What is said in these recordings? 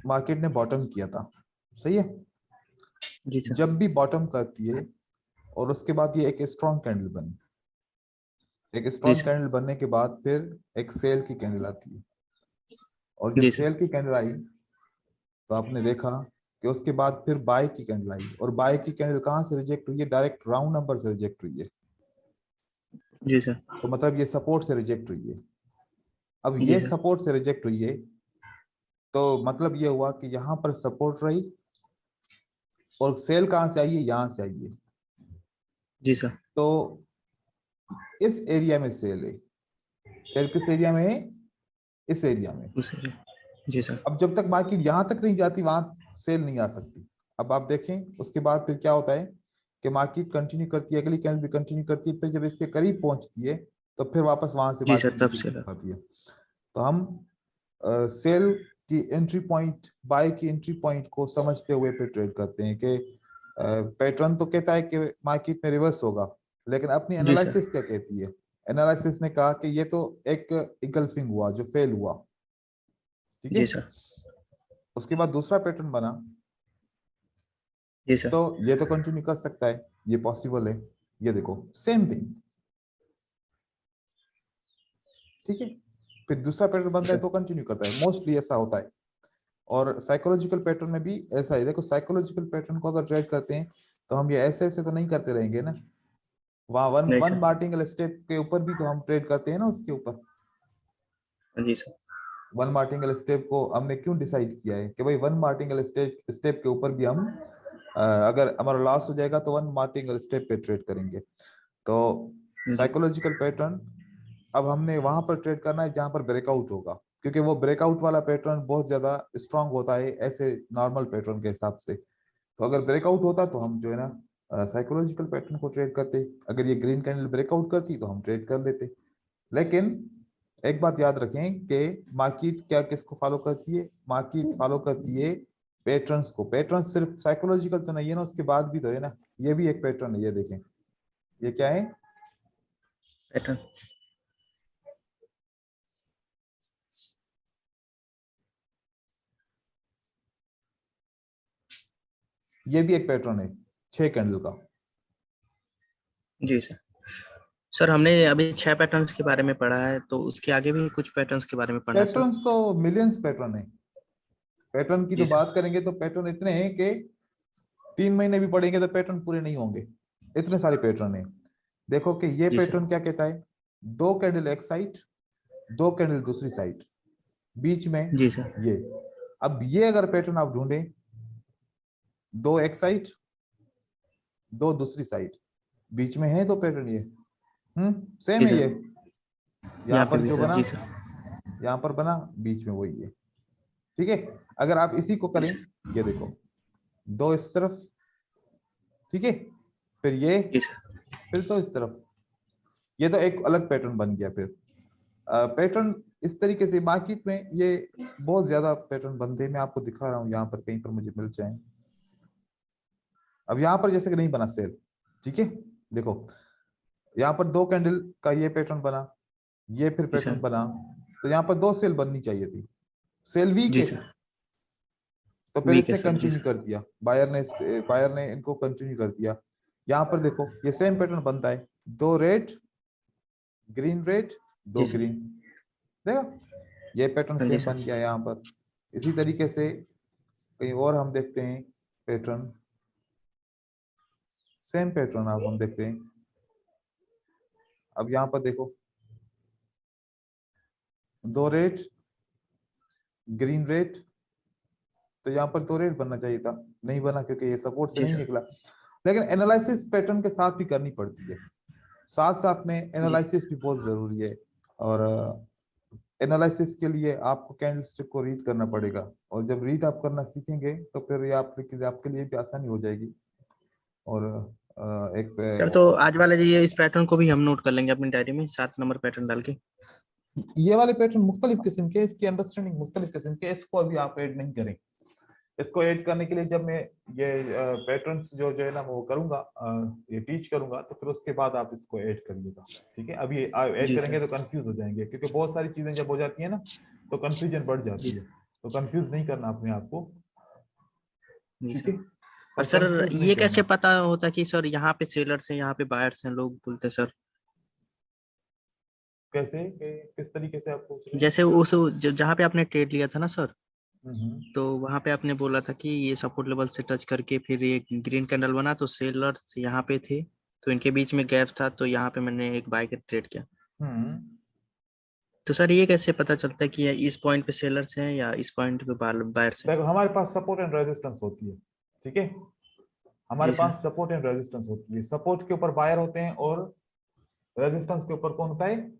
Market ने bottom किया था, सही है। जी सर। जब भी बॉटम करती है और उसके बाद ये एक स्ट्रॉन्ग कैंडल बनी, एक जी स्ट्रॉन्ग सर। कैंडल बनने के बाद फिर एक सेल की कैंडल आती है, और जब जी सर। सेल की कैंडल आई तो आपने देखा कि उसके बाद फिर बाय की कैंडल आई, और बाय की कैंडल कहाँ से रिजेक्ट हुई है? डायरेक्ट राउंड नंबर से रिजेक्ट हुई है। जी सर। तो मतलब ये सपोर्ट से रिजेक्ट हुई है। अब जी ये सर। सपोर्ट से रिजेक्ट हुई है, तो मतलब ये हुआ कि यहाँ पर सपोर्ट रही, और सेल कहाँ से आई है? यहाँ से आई है। जी सर। तो इस एरिया में सेल है। सेल किस एरिया में है? इस एरिया में। उसे। जी सर। अब जब तक मार्केट यहाँ तक नहीं जाती वहां सेल नहीं आ सकती। अब आप देखें उसके बाद फिर क्या होता है कि मार्केट कंटिन्यू करती है, अगली कैंडल भी कंटिन्यू करती है, फिर जब इसके करीब पहुंचती है तो फिर वापस वहां से जी सर, मार्केट तब नीचे से गिर पाती है। तो हम सेल की एंट्री पॉइंट, बाय की एंट्री पॉइंट को समझते हुए फिर ट्रेड करते हैं कि पैटर्न तो कहता है कि मार्केट में रिवर्स होगा, लेकिन अपनी जी सर। एनालिसिस क्या कहती है? एनालिसिस ने कहा कि ये तो एक इंगल्फिंग हुआ जो फेल हुआ, ठीक है। जी सर। उसके बाद दूसरा पैटर्न बना, जी सर। तो ये तो कंटिन्यू कर सकता है, ये पॉसिबल है। ये देखो सेम थिंग, ठीक है। फिर दूसरा पैटर्न जी बनता है सर। तो कंटिन्यू करता है, मोस्टली ऐसा होता है। और साइकोलॉजिकल पैटर्न में भी ऐसा है। देखो साइकोलॉजिकल पैटर्न को अगर ट्रेड करते हैं तो हम ये ऐसे ऐसे तो नहीं करते रहेंगे ना, वहां वन नहीं वन सर। मार्टिंगल स्टेप के ऊपर भी तो हम ट्रेड करते हैं ना, उसके ऊपर। जी सर। वन मार्टिंगल स्टेप को हमने क्यों डिसाइड किया है कि भाई वन मार्टिंगल स्टेप स्टेप के ऊपर भी हम अगर हमारा लॉस हो जाएगा तो वन मार्टिंगल स्टेप पे ट्रेड करेंगे। तो जी। साइकोलॉजिकल पैटर्न अब हमने वहां पर ट्रेड करना है जहां पर ब्रेकआउट होगा, क्योंकि वो ब्रेकआउट वाला पैटर्न बहुत ज्यादा स्ट्रांग होता है ऐसे नॉर्मल पैटर्न के हिसाब से। तो अगर ब्रेकआउट होता तो हम जो है ना साइकोलॉजिकल पैटर्न को ट्रेड करते, अगर ये ग्रीन कैंडल ब्रेकआउट करती तो हम ट्रेड कर लेते। लेकिन एक बात याद रखें कि मार्केट क्या किसको फॉलो करती है? मार्केट फॉलो करती है पैटर्न्स को। पैटर्न सिर्फ साइकोलॉजिकल तो नहीं है ना, उसके बाद भी तो है ना। ये भी एक पैटर्न है, ये देखें, ये क्या है? पैटर्न। ये भी एक पैटर्न है 6 कैंडल का। जी सर। सर हमने अभी 6 पैटर्न्स के बारे में पढ़ा है, तो उसके आगे भी कुछ पैटर्न्स के बारे में पढ़ना है सर। पैटर्न्स तो मिलियंस पैटर्न है। पैटर्न की तो जी सर। बात करेंगे तो पैटर्न इतने हैं कि 3 महीने भी पढ़ेंगे तो पैटर्न पूरे नहीं होंगे, इतने सारे पैटर्न है। देखो कि ये जी सर। पैटर्न क्या कहता है? 2 कैंडल एक साइड, 2 कैंडल दूसरी साइड, बीच में जी सर। ये। अब ये अगर पैटर्न आप ढूंढे, 2 एक साइड, 2 दूसरी साइड, बीच में है तो पैटर्न ये सेम जी है सर। ये। यहाँ यहाँ पे पर भी जो सर। बना, जी सर। यहाँ पर बना, बीच में वही है, ठीक है। अगर आप इसी को जी करें, सर। ये देखो, 2 इस तरफ, ठीक है, फिर ये, जी सर। फिर तो इस तरफ, ये तो एक अलग पैटर्न बन गया। फिर पैटर्न इस तरीके से मार्केट में ये बहुत ज्यादा पैटर्न बनते हैं। मैं आपको दिखा रहा हूँ, यहाँ पर कहीं पर मुझे मिल जाए। अब यहाँ पर जैसे कि नहीं बना सेल, ठीक है। देखो यहाँ पर 2 कैंडल का ये पैटर्न बना, ये फिर जी पैटर्न सर। बना, तो यहाँ पर 2 सेल बननी चाहिए थी। सेल वीक जी है, सर। तो फिर वीक है इसने सर। जी कंटिन्यू सर। कर दिया, बायर ने इनको कंटिन्यू कर दिया। यहाँ पर देखो ये सेम पैटर्न बनता है, 2 रेड, ग्रीन रेड, जी दो सर। ग्रीन, देखो ये पैटर्न हाँ जी सेम सर। बन गया यहाँ पर। इसी तरीके से कहीं और हम देखते हैं पैटर्न, सेम पैटर्न अब हम देखते हैं। अब यहाँ पर देखो, 2 रेड, ग्रीन रेड, तो यहाँ पर 2 रेड बनना चाहिए था, नहीं बना क्योंकि ये सपोर्ट से जी नहीं सर। निकला। लेकिन एनालिसिस पैटर्न के साथ भी करनी पड़ती है, साथ साथ में जी। एनालिसिस भी बहुत जरूरी है। और एनालिसिस के लिए आपको कैंडलस्टिक को रीड करना पड़ेगा, और जब रीड आप करना सीखेंगे तो फिर ये आपके लिए भी आसानी हो जाएगी। और एक सर तो आज वाले ये इस पैटर्न को भी हम नोट कर लेंगे अपनी डायरी में, 7 नंबर पैटर्न डाल के। ये वाले पैटर्न मुख्तलिफ किस्म के, इसकी अंडरस्टैंडिंग मुख्तलिफ किस्म के, इसको अभी आप ऐड नहीं करें। इसको ऐड करने के लिए जब मैं ये पैटर्न्स जो है ना वो करूंगा, ये टीच करूंगा, तो फिर उसके बाद आप इसको ऐड करिएगा, ठीक है। अभी ऐड जी करेंगे सर। तो कंफ्यूज हो जाएंगे, क्योंकि बहुत सारी चीजें जब हो जाती है ना तो कंफ्यूजन बढ़ जी जाती है। तो कंफ्यूज नहीं करना अपने आप को, ठीक है। और सर confuse नहीं ये कैसे करना। पता होता कि सर यहाँ पे सेलर्स हैं यहाँ पे बायर्स हैं, लोग बोलते सर? कैसे किस तरीके से आप पूछ रहे हैं? जैसे उस जहाँ पे आपने ट्रेड लिया था ना सर, हम्म। तो वहां पे आपने बोला था कि ये सपोर्ट लेवल से टच करके फिर ये ग्रीन कैंडल बना, तो सेलर्स यहाँ पे थे, तो इनके बीच में गैप था, तो यहाँ पे मैंने एक बाय का ट्रेड किया। हम्म। तो सर ये कैसे पता चलता है कि ये इस पॉइंट पे सेलर्स हैं या इस पॉइंट पे बायर्स हैं? देखो हमारे पास सपोर्ट एंड रेजिस्टेंस होती है, ठीक है। हमारे जी सर। पास सपोर्ट एंड रेजिस्टेंस होती है, सपोर्ट के ऊपर बायर होते हैं और रेजिस्टेंस के ऊपर कौन होता है?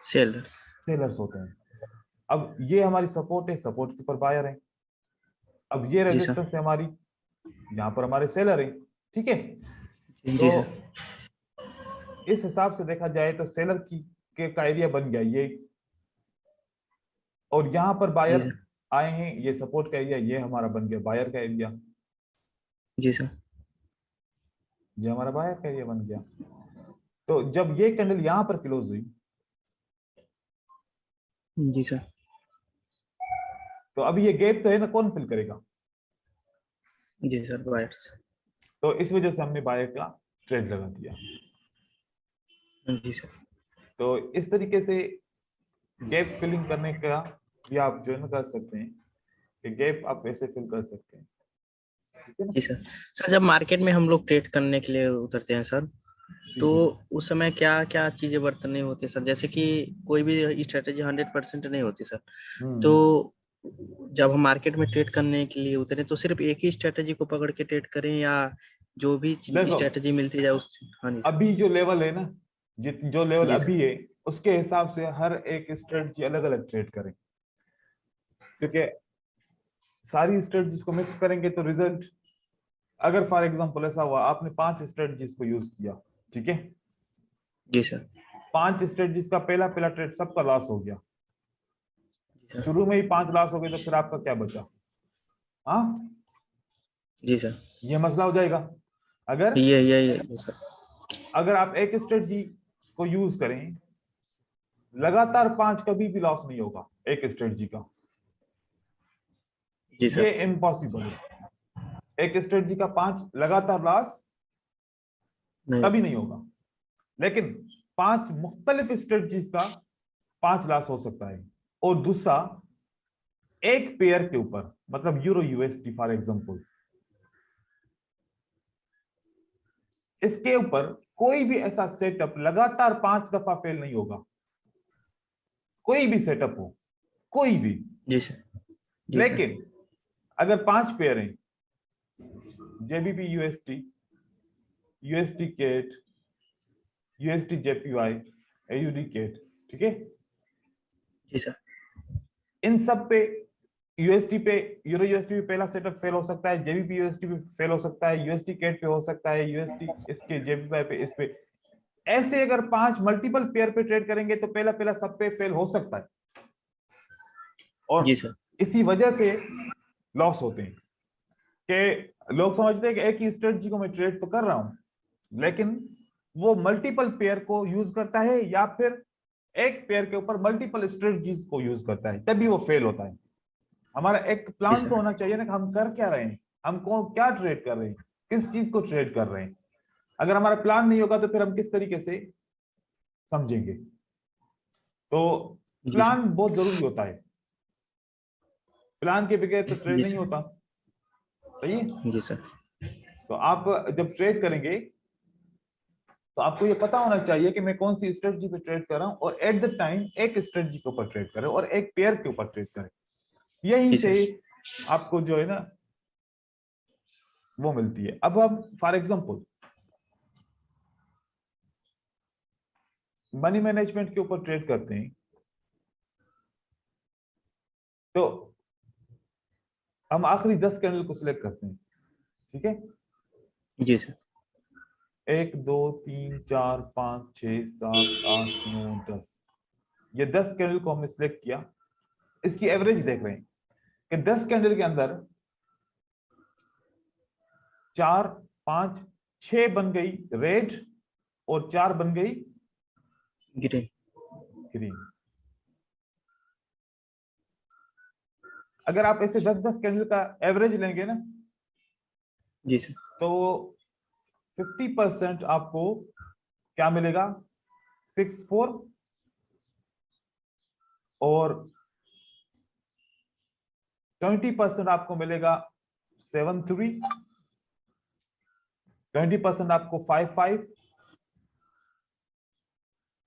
सेलर्स। सेलर्स होते हैं। अब ये हमारी सपोर्ट है, सपोर्ट के ऊपर बायर है। अब ये जी सर। रेजिस्टेंस है हमारी, यहाँ पर हमारे सेलर है, ठीक है। तो जी सर। इस हिसाब से देखा जाए तो सेलर की के का एरिया बन गया ये, और यहाँ पर जी बायर सर। आए हैं, ये सपोर्ट का एरिया, ये हमारा बन गया बायर का एरिया, जी सर। ये हमारा बायर का एरिया बन गया। तो जब ये कैंडल यहाँ पर क्लोज हुई, जी सर। तो अभी ये गैप तो है ना, कौन फिल करेगा? जी सर, बायर्स। तो इस वजह से हमने बायर का ट्रेड लगा दिया। जी सर। तो इस तरीके से गैप फिलिंग करने का भी आप जो है ना कर सकते हैं, कि गैप आप ऐसे फिल कर सकते हैं, ठीक है ना। जी सर। सर जब मार्केट में हम लोग ट्रेड करने के लिए उतरते हैं सर, जी तो जी। उस समय क्या क्या चीजें बरतनी होती है सर? जैसे कि कोई भी स्ट्रेटेजी 100% नहीं होती सर, तो हम्म। जब हम मार्केट में ट्रेड करने के लिए उतरे तो सिर्फ एक ही स्ट्रेटेजी को पकड़ के ट्रेड करें, या जो भी देखो स्ट्रेटेजी मिलती जाए उस? हाँ जी सर। अभी जो लेवल है ना, जो लेवल जी अभी सर। है, उसके हिसाब से हर एक स्ट्रेटजी अलग अलग ट्रेड करें, क्योंकि सारी स्ट्रेटजीज को मिक्स करेंगे तो रिजल्ट, अगर फॉर एग्जांपल ऐसा हुआ आपने 5 स्ट्रेटजीज को यूज किया, ठीक है, जी सर। 5 स्ट्रेटजीज का पहला पहला ट्रेड सबका लॉस हो गया, जी सर। शुरू में ही 5 लॉस हो गए, तो फिर आपका क्या बचा? हाँ, जी सर। ये मसला हो जाएगा। अगर ये सर। अगर आप एक स्ट्रेटजी को यूज करें, लगातार 5 कभी भी लॉस नहीं होगा एक स्ट्रेटजी का, जी ये सर। इम्पॉसिबल है। एक स्ट्रेटजी का 5 लगातार लॉस नहीं। कभी नहीं होगा, लेकिन 5 मुख्तलिफ स्ट्रेटजीज का 5 लॉस हो सकता है। और दूसरा, एक पेयर के ऊपर, मतलब यूरो यूएसडी फॉर एग्जांपल, इसके ऊपर कोई भी ऐसा सेटअप लगातार 5 दफा फेल नहीं होगा, कोई भी सेटअप हो, कोई भी। जी सर। जी सर। लेकिन अगर 5 पेयर हैं, GBP USD, USD CAD, USD JPY, AUD CAD, ठीक है, जी सर। इन सब पे, यूएसडी पे, यूरो यूएसडी पे पहला सेटअप फेल हो सकता है, जेबीपी यूएसडी पे फेल हो सकता है, यूएसडी केट पे हो सकता है, यूएसडी इसके जेपीवाई पे, इस पे, ऐसे अगर 5 मल्टीपल पेयर पे ट्रेड करेंगे तो पहला पहला सब पे फेल हो सकता है, और जी सर। इसी वजह से लॉस होते हैं। कि लोग समझते हैं कि एक ही स्ट्रेटजी को मैं ट्रेड तो कर रहा हूं, लेकिन वो मल्टीपल पेयर को यूज करता है, या फिर एक पेयर के ऊपर मल्टीपल स्ट्रेटजीज को यूज करता है, तभी वो फेल होता है। हमारा एक जी प्लान तो सर। होना चाहिए ना कि हम कर क्या रहे हैं, हम कौन क्या ट्रेड कर रहे हैं, किस चीज को ट्रेड कर रहे हैं। अगर हमारा प्लान नहीं होगा तो फिर हम किस तरीके से समझेंगे? तो जी सर। प्लान बहुत जरूरी होता है, प्लान के बगैर तो ट्रेड जी नहीं सर। होता, सही है। जी सर। तो आप जब ट्रेड करेंगे तो आपको ये पता होना चाहिए कि मैं कौन सी स्ट्रेटजी पे ट्रेड कर रहा हूं, और एट द टाइम एक स्ट्रेटजी के ऊपर ट्रेड करें और एक पेयर के ऊपर ट्रेड करें। यहीं जी से सर। आपको जो है ना वो मिलती है। अब हम फॉर एग्जांपल मनी मैनेजमेंट के ऊपर ट्रेड करते हैं, तो हम आखिरी 10 कैंडल को सिलेक्ट करते हैं, ठीक है। जी सर। 1 2 3 4 5 6 7 8 9 10, ये 10 कैंडल को हमने सिलेक्ट किया। इसकी एवरेज देख रहे हैं कि 10 कैंडल के अंदर 4 5 6 बन गई रेड, और 4 बन गई ग्रीन। ग्रीन। अगर आप ऐसे 10-10 कैंडल का एवरेज लेंगे ना जी सर। तो 50% आपको क्या मिलेगा, 6-4, और 20% आपको मिलेगा 7-3, 20% आपको 5-5,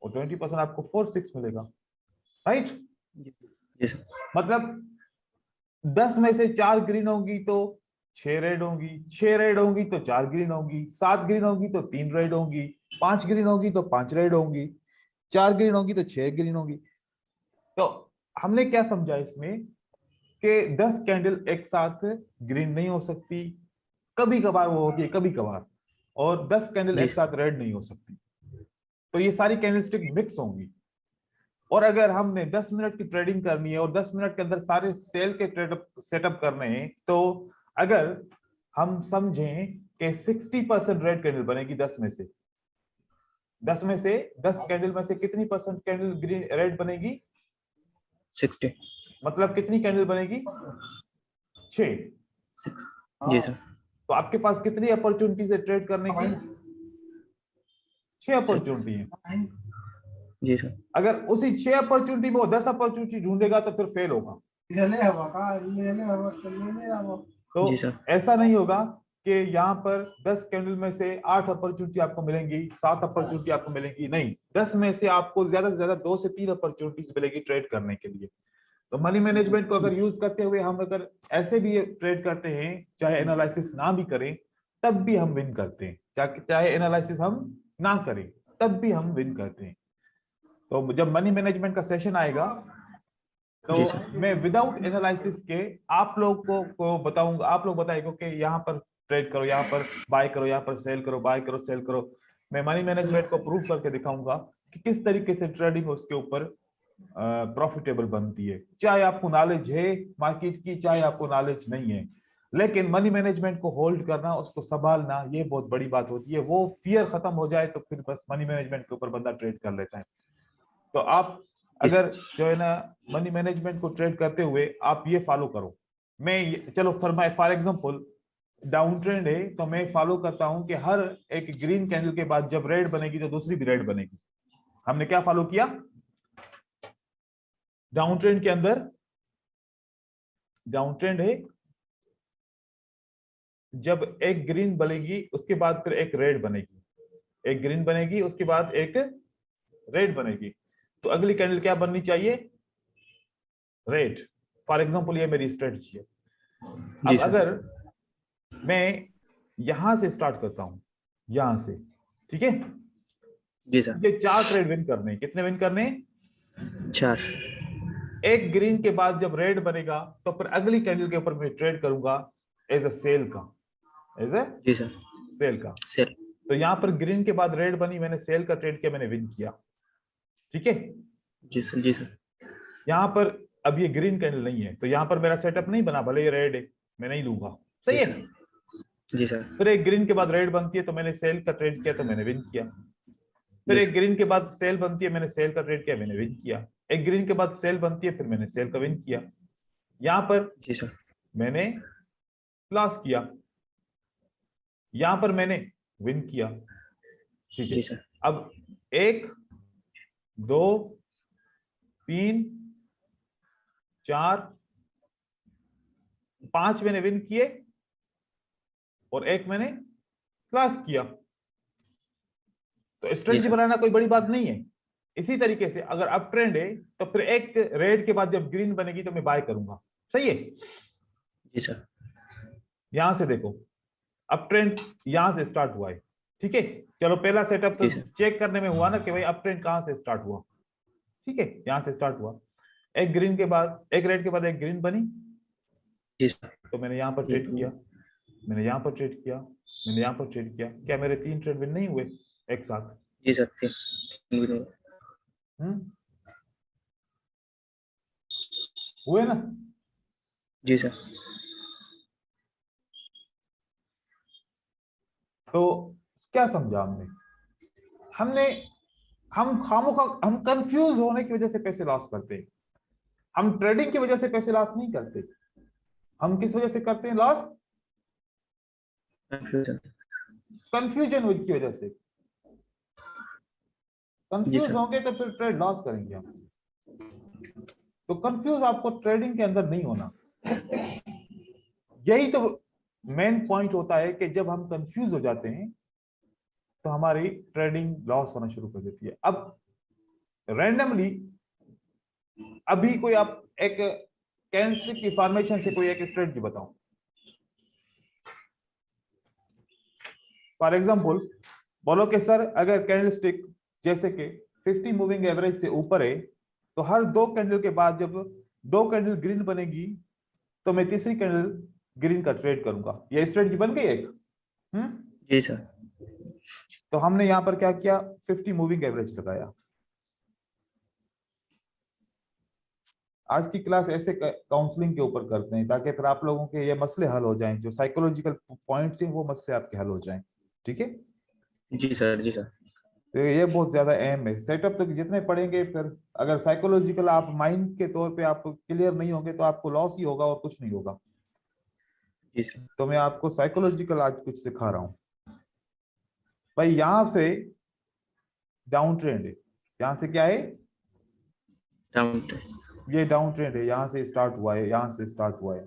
और 20% आपको 4-6 मिलेगा, राइट। जी सर। मतलब 10 में से 4 ग्रीन होंगी तो 6 रेड होंगी, 6 रेड होंगी तो 4 ग्रीन होंगी, 7 ग्रीन होंगी तो 3 रेड होंगी, 5 ग्रीन होगी तो 5 रेड होंगी, 4 ग्रीन होगी तो 6 ग्रीन होगी। तो हमने क्या समझा इसमें कि 10 कैंडल एक साथ ग्रीन नहीं हो सकती, कभी कभार वो होती है, कभी कभार, और 10 कैंडल जी एक साथ रेड नहीं हो सकती। तो ये सारी कैंडलस्टिक मिक्स होंगी। और अगर हमने 10 मिनट की ट्रेडिंग करनी है और 10 मिनट के अंदर सारे सेल के ट्रेड सेटअप करने हैं, तो अगर हम समझें कि 60% रेड कैंडल बनेगी 10 में से, 10 में से 10 कैंडल में से कितनी परसेंट कैंडल ग्रीन रेड बनेगी, 60। मतलब कितनी कैंडल बनेगी, 6। 6। जी सर। तो आपके पास कितनी अपॉर्चुनिटीज है ट्रेड करने की, 6 अपॉर्चुनिटी है। जी सर। अगर उसी 6 अपॉर्चुनिटी में वो 10 अपॉर्चुनिटी ढूंढेगा तो फिर फेल होगा। तो जी सर। ऐसा नहीं होगा कि यहाँ पर 10 कैंडल में से 8 अपॉर्चुनिटी आपको मिलेंगी, 7 अपॉर्चुनिटी आपको मिलेंगी, नहीं, 10 में से आपको ज्यादा से ज्यादा 2 से 3 अपॉर्चुनिटीज मिलेगी ट्रेड करने के लिए। तो मनी मैनेजमेंट को अगर यूज करते हुए हम अगर ऐसे भी ट्रेड करते हैं, चाहे एनालिसिस ना भी करें तब भी हम विन करते हैं, चाहे एनालिसिस हम ना करें तब भी हम विन करते हैं। तो जब मनी मैनेजमेंट का सेशन आएगा जी तो सर। मैं विदाउट एनालिसिस के आप लोग को बताऊंगा, आप लोग बताएंगे कि यहाँ पर ट्रेड करो, यहाँ पर बाय करो, यहाँ पर सेल करो, बाय करो, सेल करो। मैं मनी मैनेजमेंट को प्रूव करके दिखाऊंगा कि किस तरीके से ट्रेडिंग उसके ऊपर प्रॉफिटेबल बनती है, चाहे आपको नॉलेज है मार्केट की, चाहे आपको नॉलेज नहीं है। लेकिन मनी मैनेजमेंट को होल्ड करना, उसको संभालना, ये बहुत बड़ी बात होती है। वो फियर खत्म हो जाए तो फिर बस मनी मैनेजमेंट के ऊपर बंदा ट्रेड कर लेता है। तो आप अगर जो है ना मनी मैनेजमेंट को ट्रेड करते हुए आप ये फॉलो करो, चलो फॉर एग्जांपल डाउन ट्रेंड है तो मैं फॉलो करता हूं कि हर एक ग्रीन कैंडल के बाद जब रेड बनेगी तो दूसरी भी रेड बनेगी। हमने क्या फॉलो किया, डाउन ट्रेंड के अंदर, डाउन ट्रेंड है जब एक ग्रीन बनेगी उसके बाद फिर एक रेड बनेगी, एक ग्रीन बनेगी उसके बाद एक रेड बनेगी, तो अगली कैंडल क्या बननी चाहिए, रेड। फॉर एग्जांपल ये मेरी स्ट्रेटजी है। अब अगर मैं यहां से स्टार्ट करता हूं, यहां से, ठीक है, जी सर। मुझे 4 ट्रेड विन करने हैं। कितने विन करने हैं, 4। एक ग्रीन के बाद जब रेड बनेगा तो फिर अगली कैंडल के ऊपर मैं ट्रेड करूंगा एज ए सेल का, एज ए जी सर। सेल का। सेल। तो यहां पर ग्रीन के बाद रेड बनी, मैंने सेल का ट्रेड किया, मैंने विन किया, ठीक है। जी सर। जी सर। यहां पर अब ये ग्रीन कैंडल नहीं है तो यहां पर मेरा सेटअप नहीं बना, भले ये रेड है मैं नहीं लूंगा, सही जी है। सर। जी सर। फिर एक ग्रीन के बाद रेड बनती है तो मैंने सेल का ट्रेड किया तो मैंने विन किया। फिर जी एक सर। ग्रीन के बाद सेल बनती है, मैंने सेल का ट्रेड किया, मैंने विन किया। एक ग्रीन के बाद सेल बनती है, फिर मैंने सेल का विन किया। यहां पर जी सर। मैंने लॉस किया, यहां पर मैंने विन किया, ठीक है। जी सर। अब 1 2 3 4 5 मैंने विन किए और एक मैंने लॉस किया। तो जी स्ट्रेटजी सर। बनाना कोई बड़ी बात नहीं है। इसी तरीके से अगर अप ट्रेंड है तो फिर एक रेड के बाद जब ग्रीन बनेगी तो मैं बाय करूंगा, सही है। जी सर। यहां से देखो अप ट्रेंड यहां से स्टार्ट हुआ है, ठीक है। चलो पहला सेटअप तो जी सर। चेक करने में हुआ ना कि भाई अप ट्रेंड कहां से स्टार्ट हुआ, ठीक है, यहां से स्टार्ट हुआ। एक ग्रीन के बाद, एक रेड के बाद एक ग्रीन बनी, जी सर। तो मैंने यहां पर ट्रेड किया, मैंने यहां पर ट्रेड किया, मैंने यहां पर ट्रेड किया। क्या मेरे 3 ट्रेड विन नहीं हुए एक साथ? जी सर। 3 हुए ना। जी सर। तो क्या समझा हमने, हमने हम खामोखा हम कंफ्यूज होने की वजह से पैसे लॉस करते हैं, हम ट्रेडिंग की वजह से पैसे लॉस नहीं करते। हम किस वजह से करते हैं लॉस? कंफ्यूजन की वजह से। जी कंफ्यूज सर। होंगे तो फिर ट्रेड लॉस करेंगे हम। तो कंफ्यूज आपको ट्रेडिंग के अंदर नहीं होना। यही तो मेन पॉइंट होता है कि जब हम कंफ्यूज हो जाते हैं तो हमारी ट्रेडिंग लॉस होना शुरू कर देती है। अब रैंडमली अभी कोई आप एक कैंडलस्टिक की फॉर्मेशन से कोई एक स्ट्रेटजी बताओ। फॉर एग्जांपल बोलो कि सर अगर कैंडलस्टिक जैसे कि 50 मूविंग एवरेज से ऊपर है तो हर 2 कैंडल के बाद जब 2 कैंडल ग्रीन बनेगी तो मैं तीसरी कैंडल ग्रीन का ट्रेड करूंगा। यह स्ट्रेटजी बन गई एक। जी सर। तो हमने यहां पर क्या किया, 50 मूविंग एवरेज लगाया। आज की क्लास ऐसे काउंसलिंग के ऊपर करते हैं ताकि फिर आप लोगों के ये मसले हल हो जाएं, जो साइकोलॉजिकल पॉइंट्स हैं वो मसले आपके हल हो जाएं। ठीक है, जी सर। जी सर। तो ये बहुत ज्यादा अहम है। सेटअप तो जितने पढ़ेंगे फिर अगर साइकोलॉजिकल आप माइंड के तौर पे आप क्लियर नहीं होंगे तो आपको लॉस ही होगा और कुछ नहीं होगा। जी सर। तो मैं आपको साइकोलॉजिकल आज कुछ सिखा रहा हूं। भाई यहां से डाउन ट्रेंड है, यहां से क्या है, डाउन। ये डाउन ट्रेंड है, यहां से स्टार्ट हुआ है, यहां से स्टार्ट हुआ है।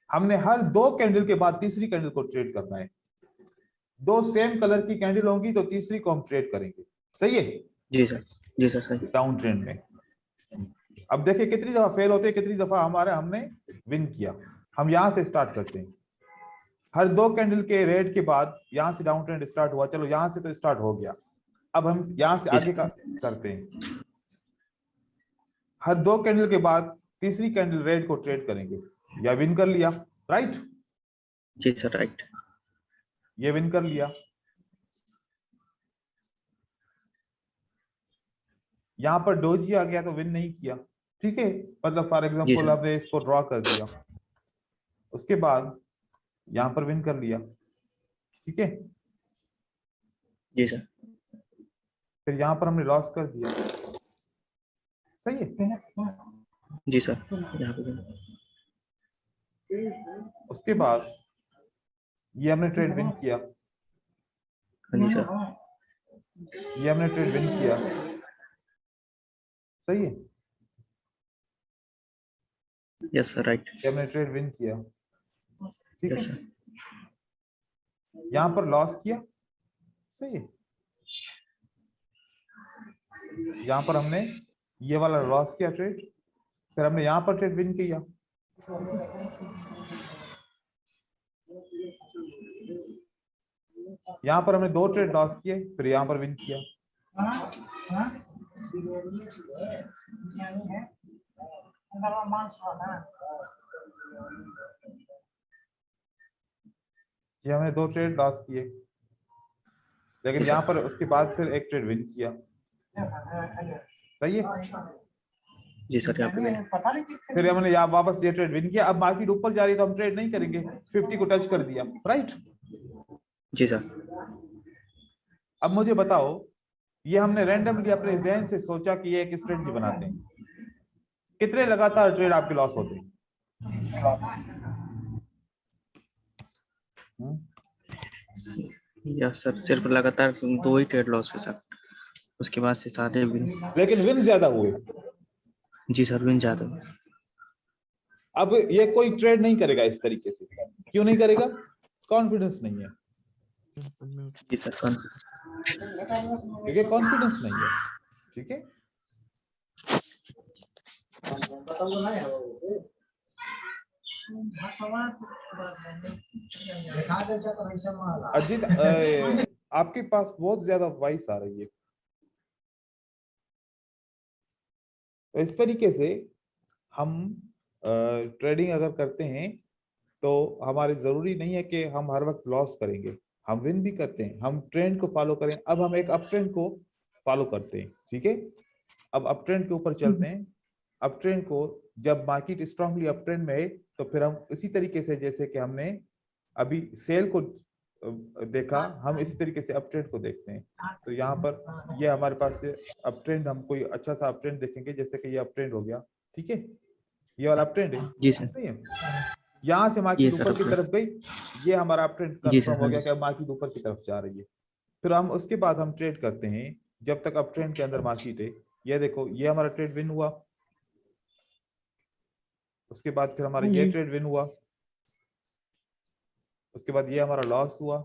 हमने हर 2 कैंडल के बाद तीसरी कैंडल को ट्रेड करना है। 2 सेम कलर की कैंडल होंगी तो तीसरी को हम ट्रेड करेंगे। सही है, जी सर। जी सर सही। डाउन ट्रेंड में। अब देखिए कितनी दफा फेल होते हैं, कितनी दफा हमने विन किया। हम यहां से स्टार्ट करते हैं। हर 2 कैंडल के रेड के बाद यहां से डाउन ट्रेंड स्टार्ट हुआ, चलो यहां से तो स्टार्ट हो गया। अब हम यहां से जी आगे का सर। करते हैं। हर 2 कैंडल के बाद तीसरी कैंडल रेड को ट्रेड करेंगे, या विन कर लिया, राइट। जी सर राइट। ये विन कर लिया। यहां पर डोजी आ गया तो विन नहीं किया। ठीक है, मतलब फॉर जी एग्जांपल सर। आपने इसको ड्रॉ कर दिया, उसके बाद यहां पर विन कर लिया। ठीक है, जी सर। फिर यहां पर हमने लॉस कर दिया। सही है, जी सर। यहाँ पे उसके बाद ये हमने ट्रेड विन किया, जी सर। ये हमने ट्रेड विन किया। सही है, यस सर राइट। ये हमने ट्रेड विन किया। ठीक है, यस सर। यहां पर लॉस किया। सही है, यहां पर हमने ये वाला लॉस किया ट्रेड, फिर हमने यहां पर ट्रेड विन किया। यहां पर हमने 2 ट्रेड लॉस किए, फिर यहां पर विन किया। ये हमने 2 ट्रेड लॉस किए, लेकिन जी यहां सर। पर उसके बाद फिर एक ट्रेड विन किया। सही है, जी सर यहाँ पे फिर हमने यहाँ वापस ये ट्रेड विन किया। अब मार्केट ऊपर जा रही है तो हम ट्रेड नहीं करेंगे, 50 को टच कर दिया, राइट। जी सर। अब मुझे बताओ, ये हमने रैंडमली अपने जहन से सोचा कि ये एक स्ट्रेटजी बनाते हैं, कितने लगातार ट्रेड आपके लॉस होते हैं? यस सर, सिर्फ लगातार 2 ही ट्रेड लॉस हुए सर, उसके बाद से सारे विन। लेकिन विन ज्यादा हुए। जी सर विन ज्यादा हुए। अब ये कोई ट्रेड नहीं करेगा इस तरीके से, क्यों नहीं करेगा? कॉन्फिडेंस नहीं है, जी सर क्योंकि कॉन्फिडेंस नहीं है। ठीक है, अजीत आपके पास बहुत ज्यादा वॉइस आ रही है। तो इस तरीके से हम ट्रेडिंग अगर करते हैं तो हमारे जरूरी नहीं है कि हम हर वक्त लॉस करेंगे, हम विन भी करते हैं। हम ट्रेंड को फॉलो करें। अब हम एक अप ट्रेंड को फॉलो करते हैं। ठीक है, अब अप ट्रेंड के ऊपर चलते हैं। अप ट्रेंड को जब मार्केट स्ट्रांगली अप ट्रेंड में है तो फिर हम इसी तरीके से, जैसे कि हमने अभी सेल को देखा, हम इस तरीके से अप ट्रेंड को देखते हैं। तो यहाँ पर ये हमारे पास से अप ट्रेंड, हम कोई अच्छा सा अप ट्रेंड देखेंगे, जैसे कि ये अप ट्रेंड हो गया। ठीक है, ये वाला अप ट्रेंड है, जी सर। सही है। यहाँ से ये मार्केट सर ऊपर की तरफ गई, ये हमारा अप ट्रेंड जी कंफर्म सर। हो हाँ गया जी कि मार्केट ऊपर की तरफ जा रही है। फिर हम उसके बाद हम ट्रेड करते हैं जब तक अप ट्रेंड के अंदर मार्केट है। ये देखो, ये हमारा ट्रेड विन हुआ, उसके बाद फिर हमारा ये ट्रेड विन हुआ, उसके बाद ये हमारा लॉस हुआ,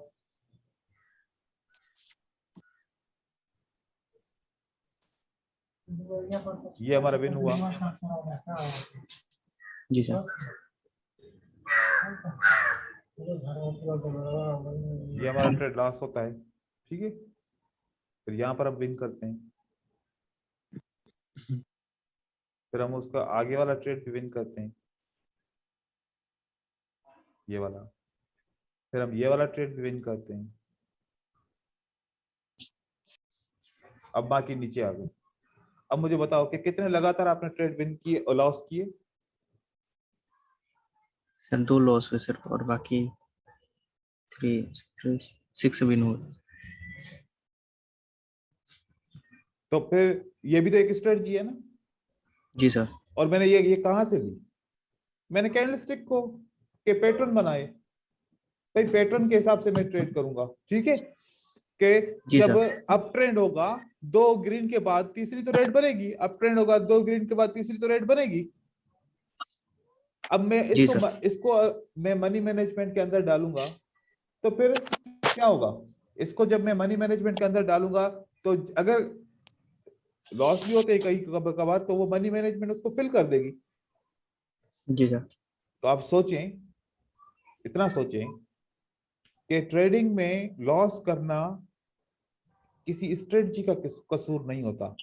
ये हमारा विन हुआ, जी सर। ये हमारा ट्रेड लॉस होता है, ठीक है। फिर यहाँ पर हम विन करते हैं, फिर हम उसका आगे वाला ट्रेड भी विन करते हैं, ये वाला। फिर हम ये वाला ट्रेड भी विन करते हैं। अब बाकी नीचे आ गए। अब मुझे बताओ कि कितने लगातार आपने ट्रेड विन किए और लॉस किए? सर 2 लॉस हुए सर, और बाकी 6 विन हुए। तो फिर ये भी तो एक स्ट्रेटजी है ना। जी सर। और मैंने ये कहां से ली? मैंने कैंडलस्टिक को के पैटर्न बनाए, भाई पैटर्न के हिसाब से मैं ट्रेड करूंगा, ठीक है। कि जी जब सर। अप ट्रेंड होगा 2 ग्रीन के बाद तीसरी तो रेड बनेगी, अप ट्रेंड होगा 2 ग्रीन के बाद तीसरी तो रेड बनेगी। अब मैं जी इसको सर। इसको मैं मनी मैनेजमेंट के अंदर डालूंगा, तो फिर क्या होगा? इसको जब मैं मनी मैनेजमेंट के अंदर डालूंगा, तो अगर लॉस भी होते हैं कई कभार, तो वो मनी मैनेजमेंट उसको फिल कर देगी। जी सर। तो आप सोचें, इतना सोचें कि ट्रेडिंग में लॉस करना किसी स्ट्रेटजी का कसूर नहीं होता,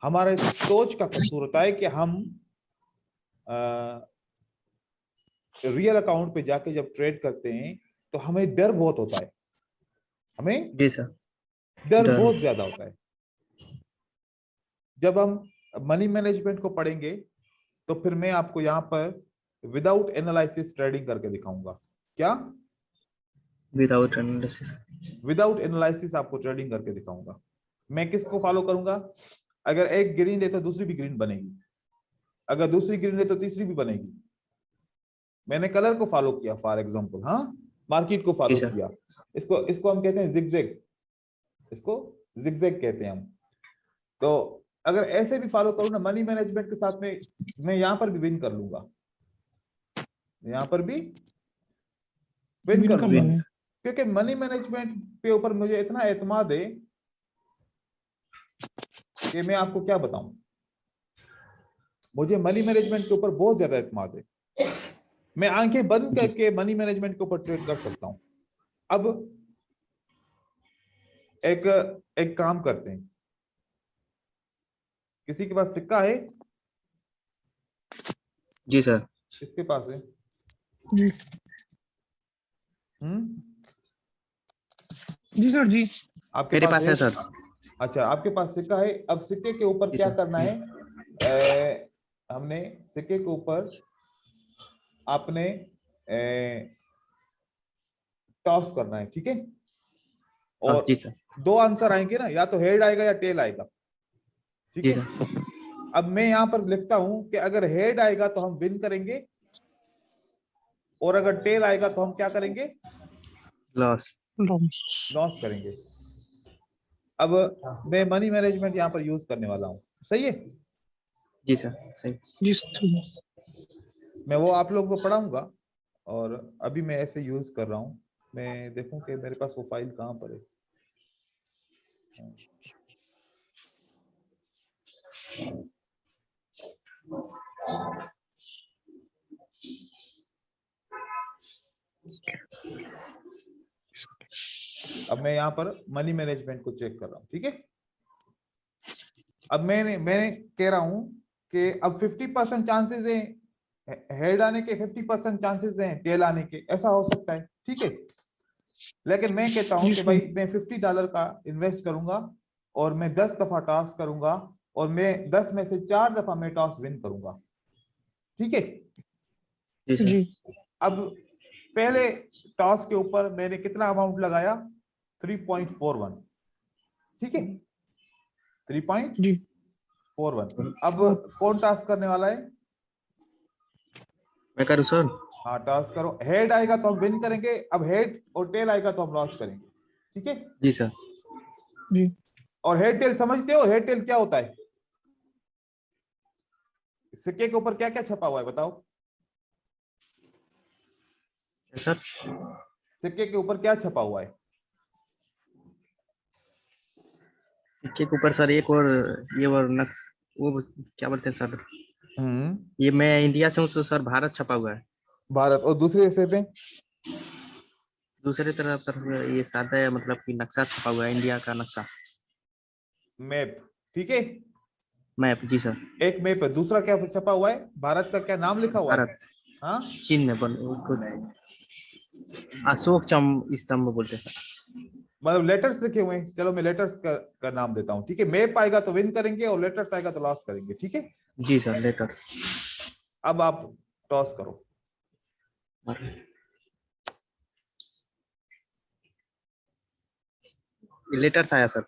हमारे सोच का कसूर होता है कि हम रियल अकाउंट पे जाके जब ट्रेड करते हैं तो हमें डर बहुत होता है, हमें जी सर। डर डन। बहुत ज्यादा होता है। जब हम मनी मैनेजमेंट को पढ़ेंगे तो फिर मैं आपको यहाँ पर विदाउट एनालिसिस ट्रेडिंग करके दिखाऊंगा। क्या? Without analysis. विदाउट एनालिसिस आपको ट्रेडिंग करके दिखाऊंगा। मैं किसको फॉलो करूंगा? अगर एक ग्रीन है तो दूसरी भी ग्रीन बनेगी, अगर दूसरी ग्रीन है तो तीसरी भी बनेगी। मैंने कलर को फॉलो किया फॉर एग्जांपल, हाँ, मार्केट को जी फॉलो सर। किया। इसको इसको हम कहते हैं जिगजैग, इसको जिगजैग कहते हैं हम। तो अगर ऐसे भी फॉलो करूं ना मनी मैनेजमेंट के साथ में, मैं यहां पर भी विन कर लूंगा, यहां पर भी विन कर लूंगा, विन। क्योंकि मनी मैनेजमेंट के ऊपर मुझे इतना एतमाद है कि मैं आपको क्या बताऊं। मुझे मनी मैनेजमेंट के ऊपर बहुत ज्यादा एतमाद है, मैं आंखें बंद जी करके मनी मैनेजमेंट के ऊपर ट्रेड कर सकता हूं। अब एक एक काम करते हैं, किसी के पास सिक्का है? जी सर। किसके पास है? जी हम्म, जी सर जी। आपके मेरे पास पास है? है सर। अच्छा, आपके पास सिक्का है। अब सिक्के के ऊपर जी क्या सर। करना है? हमने सिक्के के ऊपर आपने टॉस करना है, ठीक है। टॉस। जी और सर। 2 आंसर आएंगे ना, या तो हेड आएगा या टेल आएगा, ठीक जी है। सर। अब मैं यहां पर लिखता हूं कि अगर हेड आएगा तो हम विन करेंगे, और अगर टेल आएगा तो हम क्या करेंगे? लॉस। लॉस करेंगे। अब मैं मनी मैनेजमेंट यहां पर यूज करने वाला हूं, सही है। जी सर। सही। जी सर। मैं वो आप लोगों को पढ़ाऊंगा, और अभी मैं ऐसे यूज कर रहा हूं। मैं देखूं कि मेरे पास वो फाइल कहां पर है। अब मैं यहाँ पर मनी मैनेजमेंट को चेक कर रहा हूँ, ठीक है। अब मैंने कह रहा हूँ कि अब 50% चांसेस हैं हेड आने के, 50% चांसेस हैं टेल आने के, ऐसा हो सकता है, ठीक है। लेकिन मैं कहता हूँ कि भाई मैं $50 का इन्वेस्ट करूंगा, और मैं 10 दफा टॉस करूंगा, और मैं 10 में से 4 दफा मैं टॉस विन करूंगा, ठीक है। जी सर। जी अब पहले टॉस के ऊपर मैंने कितना अमाउंट लगाया? 3.41, ठीक है, 3.41। जी। अब कौन टॉस करने वाला है? मैं करूँ सर? हाँ टॉस करो, हेड आएगा तो हम विन करेंगे, अब हेड और टेल आएगा तो हम लॉस करेंगे, ठीक है? जी सर। जी और हेड टेल समझते हो, हेड टेल क्या होता है? सिक्के के ऊपर क्या क्या छपा हुआ है बताओ? सर सिक्के के ऊपर क्या छपा हुआ है? सिक्के के ऊपर सर एक और ये और नक्श वो क्या बोलते हैं सर, ये मैं इंडिया से हूँ तो सर भारत छपा हुआ है। भारत, और दूसरे हिस्से पे? दूसरी तरफ सर ये सादा है, मतलब कि नक्शा छपा हुआ है, इंडिया का नक्शा। मैप, ठीक है? मैप, जी सर। एक मैप है, दूसरा क्या छपा हुआ है? भारत का क्या नाम लिखा हुआ है? भारत हाँ, चिन्ह बन उसको अशोक चम स्तंभ बोलते हैं सर। मतलब लेटर्स लिखे हुए हैं। चलो मैं लेटर्स का नाम देता हूँ, ठीक है? मैप आएगा तो विन करेंगे और लेटर्स आएगा तो लॉस करेंगे, ठीक है? जी सर, लेटर्स। अब आप टॉस करो। लेटर्स आया सर।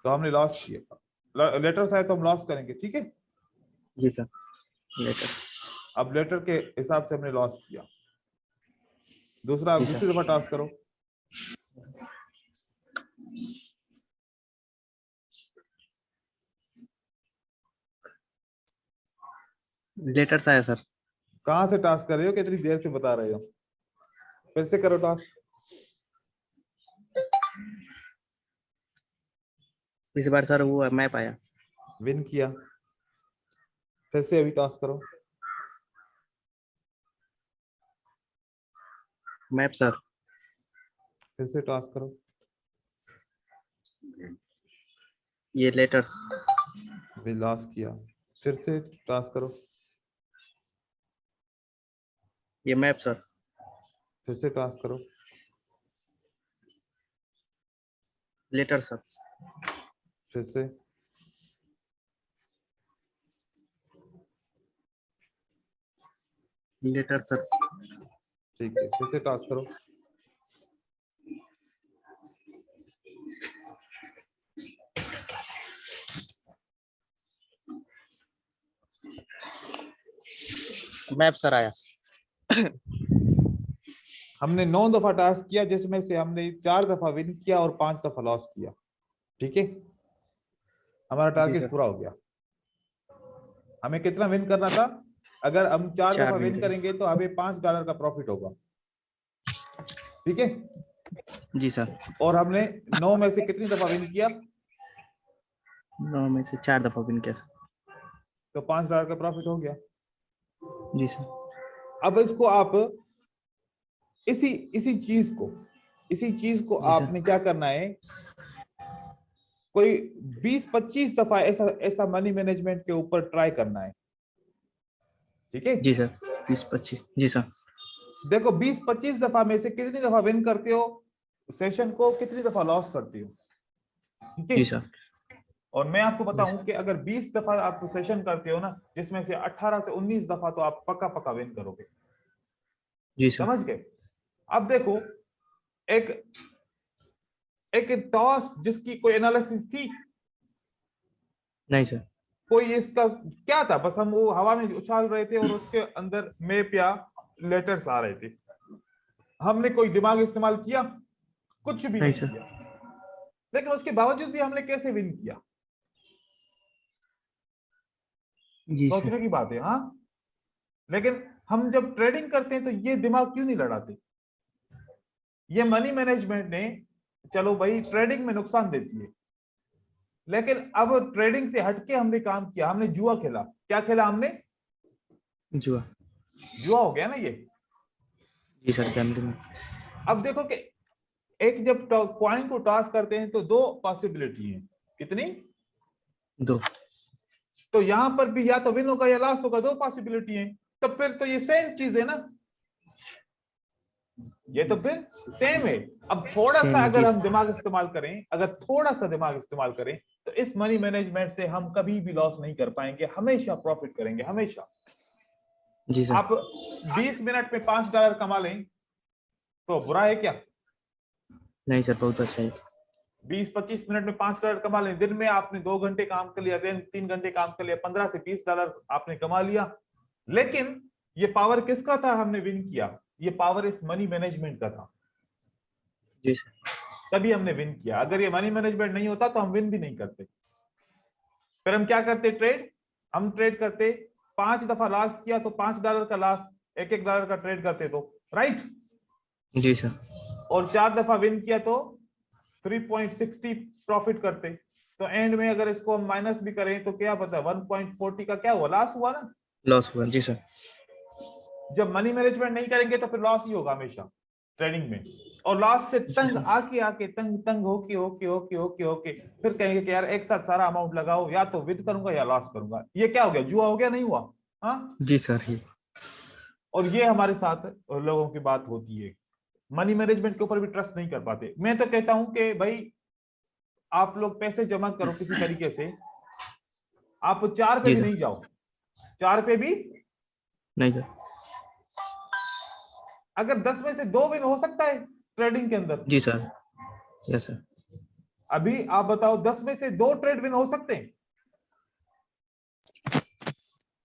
तो हमने लॉस किया, लेटर्स आए तो हम लॉस करेंगे, ठीक है? जी सर, लेटर्स। अब लेटर के हिसाब से हमने लॉस किया। दूसरा, जी दूसरी सर। दफा टॉस करो। लेटर्स आया सर। कहां से टॉस कर रहे हो, कितनी देर से बता रहे हो? फिर से करो टॉस। इस बार सर वो मैप आया। विन किया। फिर से अभी टॉस करो। Map sir. फिर से टॉस करो। ये लेटर्स। भी लॉस किया। फिर से टॉस करो। ये मैप सर। फिर से टॉस करो। Later sir. फिर से। Later sir. ठीक है, फिर से टॉस करो। मैप सर आया। हमने 9 दफा टॉस किया, जिसमें से हमने 4 दफा विन किया और 5 दफा लॉस किया, ठीक है? हमारा जी टारगेट सर। पूरा हो गया। हमें कितना विन करना था? अगर हम 4 दफा 4 विन विन करें। करेंगे तो हमें $5 का प्रॉफिट होगा, ठीक है? जी सर। और हमने 9 में से कितनी दफा विन किया? 9 में से 4 दफा विन किया सर। तो $5 का प्रॉफिट हो गया। जी सर। अब इसको आप इसी इसी चीज को जी सर। आपने क्या करना है, कोई 20-25 दफा ऐसा ऐसा मनी मैनेजमेंट के ऊपर ट्राई करना है, ठीक है? जी सर। 20-25 जी सर। देखो 20-25 दफा में से कितनी दफा विन करते हो सेशन को, कितनी दफा लॉस करते हो, ठीक जी है? सर। और मैं आपको जी बताऊं सर। कि अगर 20 दफा आप सेशन करते हो ना, जिसमें से 18 से 19 दफा तो आप पक्का पक्का विन करोगे, जी सर। समझ गए? अब देखो, एक एक टॉस जिसकी कोई एनालिसिस थी? नहीं सर। कोई इसका क्या था, बस हम वो हवा में उछाल रहे थे और उसके अंदर मैप या लेटर्स आ रहे थे। हमने कोई दिमाग इस्तेमाल किया? कुछ भी नहीं नहीं सर। किया। लेकिन उसके बावजूद भी हमने कैसे विन किया? जी सर। सोचने की बात है, हाँ? लेकिन हम जब ट्रेडिंग करते हैं तो ये दिमाग क्यों नहीं लड़ाते? ये मनी मैनेजमेंट ने, चलो भाई ट्रेडिंग में नुकसान देती है, लेकिन अब ट्रेडिंग से हटके हमने काम किया, हमने जुआ खेला। क्या खेला हमने? जुआ। जुआ हो गया ना ये। जी सर, गैम्बलिंग। अब देखो कि एक जब कॉइन को टॉस करते हैं तो 2 पॉसिबिलिटी है। कितनी? 2। तो यहां पर भी या तो विन होगा या लॉस होगा, 2 पॉसिबिलिटी है। तो फिर तो ये सेम चीज है ना, ये तो फिर सेम है। अब थोड़ा सा सेम है अगर जी हम सर। दिमाग इस्तेमाल करें, अगर थोड़ा सा दिमाग इस्तेमाल करें, तो इस मनी मैनेजमेंट से हम कभी भी लॉस नहीं कर पाएंगे, हमेशा प्रॉफिट करेंगे, हमेशा। जी सर। आप 20 मिनट में $5 कमा लें तो बुरा है क्या? नहीं सर, बहुत अच्छा है। 20-25 मिनट में $5 कमा लें। दिन में आपने 2 घंटे काम कर लिया, दिन 3 घंटे काम कर लिया, $15 से $20 आपने कमा लिया। लेकिन ये पावर किसका था? हमने विन किया, ये पावर इस मनी मैनेजमेंट का था, जी सर। तभी हमने विन किया। अगर ये मनी मैनेजमेंट नहीं होता तो हम विन भी नहीं करते। फिर हम क्या करते? ट्रेड। हम ट्रेड करते, 5 दफा लॉस किया तो $5 का लॉस, $1 का ट्रेड करते तो, राइट? जी सर। और 4 दफा विन किया तो 3.60 प्रॉफिट करते। तो एंड में अगर इसको हम माइनस भी करें तो क्या पता 1.40 का क्या हुआ? लॉस हुआ ना। लॉस हुआ। जी सर। जब मनी मैनेजमेंट नहीं करेंगे तो फिर लॉस ही होगा हमेशा ट्रेडिंग में। और लॉस से तंग आके आके तंग होके होके होके होके होके फिर कहेंगे कि यार एक साथ सारा अमाउंट लगाओ, या तो विन करूंगा या लॉस करूंगा। ये क्या हो गया? जुआ हो गया? नहीं हुआ? हाँ जी सर। ही और ये हमारे साथ लोगों की बात होती है, मनी मैनेजमेंट के ऊपर भी ट्रस्ट नहीं कर पाते। मैं तो कहता हूं कि भाई आप लोग पैसे जमा करो किसी तरीके से, आप 4 पे जी भी सर। नहीं जाओ, 4 पे भी नहीं सर। अगर 10 में से 2 विन हो सकता है ट्रेडिंग के अंदर। जी सर। Yes sir. अभी आप बताओ 10 में से 2 ट्रेड विन हो सकते हैं?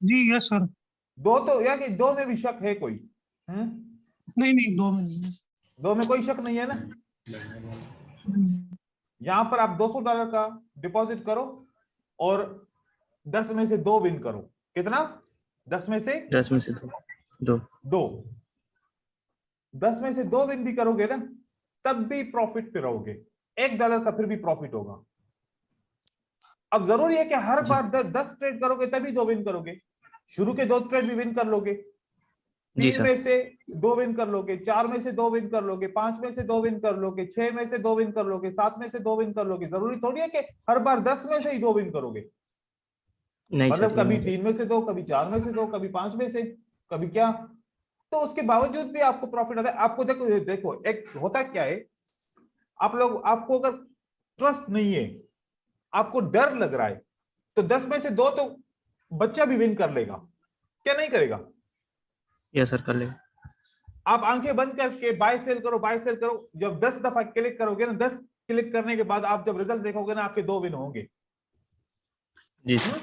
जी यस सर। 2 तो, या कि 2 में भी शक है कोई? नहीं नहीं, 2 मिनट। 2 में कोई शक नहीं है ना। यहां पर आप $200 का डिपॉजिट करो और 10 में से 2 विन करो। कितना? 10 में से 10 में से 2। 2, 10 में से 2 विन भी करोगे ना, तब भी प्रॉफिट पे रहोगे, $1 का फिर भी प्रॉफिट होगा। अब जरूरी है कि हर जी। बार 10 ट्रेड करोगे तभी 2 विन करोगे? शुरू के 2 ट्रेड भी विन कर लोगे, जी 3 सर। में से 2 विन कर लोगे, 4 में से 2 विन कर लोगे, 5 में से 2 विन कर लोगे, 6 में से 2 विन कर लोगे, 7 में से 2 विन कर लोगे। जरूरी थोड़ी है कि हर बार 10 में से ही 2 विन करोगे। नहीं सर। मतलब कभी 3 में से 2, कभी 4 में से 2, कभी 5 में से, कभी क्या। तो उसके बावजूद भी आपको प्रॉफिट आता है। आपको देखो देखो एक होता क्या है, आप लोग, आपको अगर ट्रस्ट नहीं है, आपको डर लग रहा है, तो 10 में से 2 तो बच्चा भी विन कर लेगा, क्या नहीं करेगा? यस सर, कर लेगा। आप आंखें बंद करके बाय सेल करो, बाय सेल करो। जब 10 दफा क्लिक करोगे ना, 10 क्लिक करने के बाद आप जब रिजल्ट देखोगे ना, आपके 2 विन होंगे। जी सर।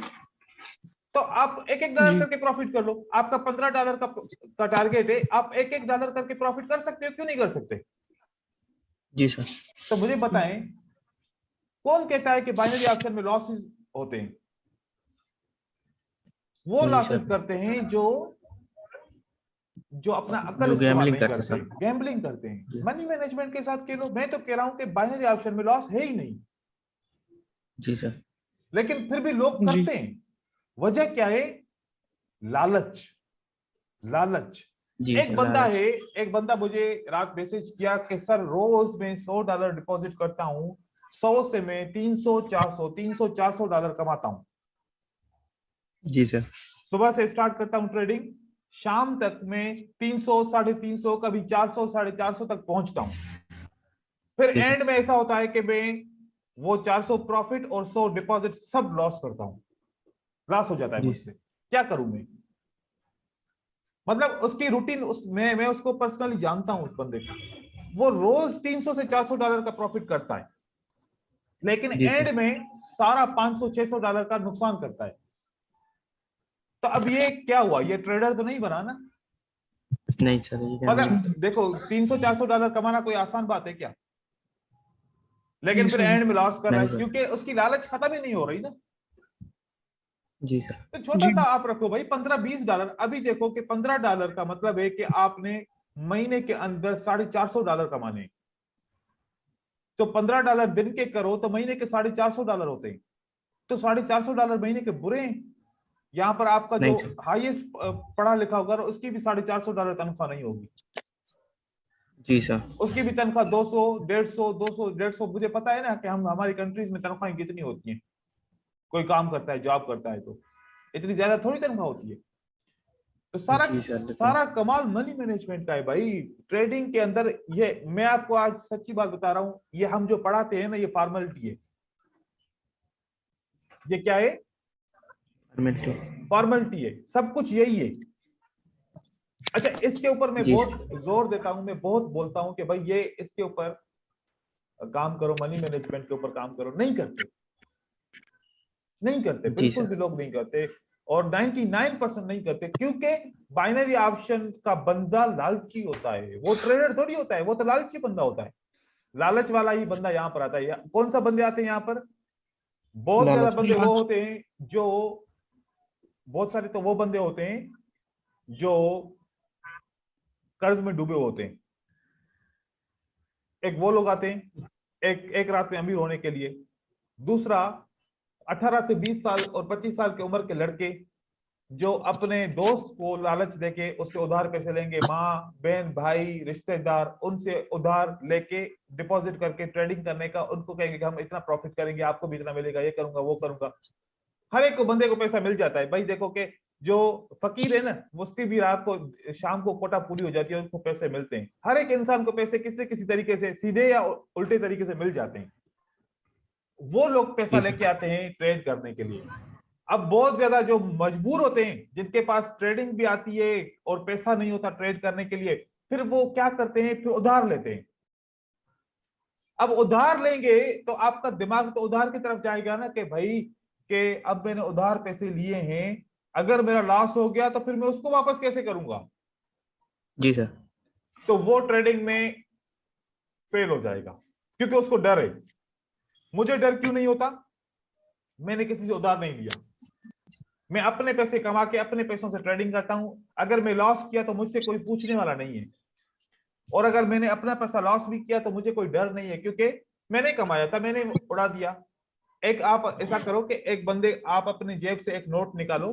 तो आप $1 जी करके प्रॉफिट कर लो। आपका $15 का टारगेट है, आप $1 करके प्रॉफिट कर सकते हो, क्यों नहीं कर सकते? जी सर। तो मुझे बताएं, कौन कहता है कि बाइनरी ऑप्शन में लॉसेस होते हैं? वो जी लॉसेस सर। करते हैं जो अपना अकल जो इस्तेमाल गैमलिंग नहीं करते करते, सर। गैम्बलिंग करते हैं। जी। मनी मैनेजमेंट के साथ खेलो। मैं तो कह रहा हूं कि बाइनरी ऑप्शन में लॉस है ही नहीं, जी सर। लेकिन फिर भी लोग जी करते हैं। वजह क्या है? लालच, लालच। जी एक सर। बंदा लालच। है, एक बंदा मुझे रात मैसेज किया कि सर रोज मैं $100 डिपॉजिट करता हूं, 100 से मैं 300 400 300 400 डॉलर कमाता हूं। जी सर। सुबह से स्टार्ट करता हूं ट्रेडिंग, शाम तक मैं 300 350 कभी 400 450 तक पहुंचता हूं। फिर जी सर। एंड में ऐसा होता है कि मैं वो 400 प्रॉफिट और 100 डिपॉजिट सब लॉस करता हूं, लॉस हो जाता है जी मुझसे। क्या करूं मैं? मतलब उसकी रूटीन, मैं उसको पर्सनली जानता हूं, उस बंदे को। वो रोज 300 से 400 डॉलर का प्रॉफिट करता है, लेकिन जी एंड सर। में सारा 500 600 डॉलर का नुकसान करता है। तो अब ये क्या हुआ? ये ट्रेडर तो नहीं बना ना। नहीं सर, ये मतलब गैमलिंग। देखो 300 400 डॉलर कमाना कोई आसान बात है क्या? जी लेकिन फिर सर। एंड में लॉस कर रहा नहीं है, सर। क्योंकि उसकी लालच खत्म ही नहीं हो रही ना। जी सर। तो छोटा जी सा आप रखो भाई, $15-20। अभी देखो कि $15 का मतलब है कि आपने महीने के अंदर $450 कमाने। तो $15 दिन के करो तो महीने के $450 होते हैं। तो $450 महीने के बुरे हैं? यहां पर आपका जो नहीं सर। हाईएस्ट पढ़ा लिखा होगा उसकी भी $450 तनख्वाह नहीं होगी। जी सर। उसकी भी तनख्वाह 200 150 200 150। मुझे पता है ना कि हम हमारी कंट्रीज में तनख्वाहें कितनी होती हैं। कोई काम करता है, जॉब करता है, तो इतनी ज्यादा थोड़ी तनख्वाह होती है। तो सारा जी सर, लेकिन सारा कमाल मनी मैनेजमेंट का है भाई, ट्रेडिंग के अंदर। ये मैं आपको आज सच्ची बात बता रहा हूं, ये हम जो पढ़ाते हैं ना, ये फॉर्मेलिटी है। ये क्या है? फॉर्मेलिटी है, सब कुछ यही है। अच्छा, इसके ऊपर मैं जी सर। बहुत जोर देता हूं, मैं बहुत बोलता हूं कि भाई ये इसके ऊपर काम करो, मनी मैनेजमेंट के ऊपर काम करो। नहीं करते, नहीं करते, जी बिल्कुल सर। भी लोग नहीं करते। और 99% नहीं करते, क्योंकि बाइनरी ऑप्शन का बंदा लालची होता है, वो ट्रेडर थोड़ी होता है, वो तो लालची बंदा होता है। लालच वाला ही बंदा यहाँ पर आता है। कौन सा बंदे आते हैं यहाँ पर? बहुत ज्यादा बंदे वो होते हैं जो, बहुत सारे तो वो बंदे होते हैं जो कर्ज में डूबे होते हैं। एक वो लोग आते हैं एक रात में अमीर होने के लिए। दूसरा 18 से 20 साल और 25 साल की उम्र के लड़के जो अपने दोस्त को लालच देके उससे उधार पैसे लेंगे, माँ बहन भाई रिश्तेदार, उनसे उधार लेके डिपॉजिट करके ट्रेडिंग करने का, उनको कहेंगे कि हम इतना प्रॉफिट करेंगे, आपको भी इतना मिलेगा, ये करूंगा वो करूंगा। हर एक को बंदे को पैसा मिल जाता है भाई। देखो कि जो फकीर है ना, उसकी भी रात को शाम को कोटा पूरी हो जाती है, उसको पैसे मिलते हैं। हर एक इंसान को पैसे किसी किसी तरीके से सीधे या उल्टे तरीके से मिल जाते हैं। वो लोग पैसा लेके आते हैं ट्रेड करने के लिए। अब बहुत ज्यादा जो मजबूर होते हैं, जिनके पास ट्रेडिंग भी आती है और पैसा नहीं होता ट्रेड करने के लिए, फिर वो क्या करते हैं, फिर उधार लेते हैं। अब उधार लेंगे तो आपका दिमाग तो उधार की तरफ जाएगा ना, कि भाई कि अब मैंने उधार पैसे लिए हैं, अगर मेरा लॉस हो गया तो फिर मैं उसको वापस कैसे करूंगा। जी सर। तो वो ट्रेडिंग में फेल हो जाएगा, क्योंकि उसको डर है। मुझे डर क्यों नहीं होता? मैंने किसी से उधार नहीं लिया, मैं अपने पैसे कमा के अपने पैसों से ट्रेडिंग करता हूं। अगर मैं लॉस किया तो मुझसे कोई पूछने वाला नहीं है, और अगर मैंने अपना पैसा लॉस भी किया तो मुझे कोई डर नहीं है, क्योंकि मैंने कमाया था, मैंने उड़ा दिया। एक आप ऐसा करो कि एक बंदे, आप अपनी जेब से एक नोट निकालो,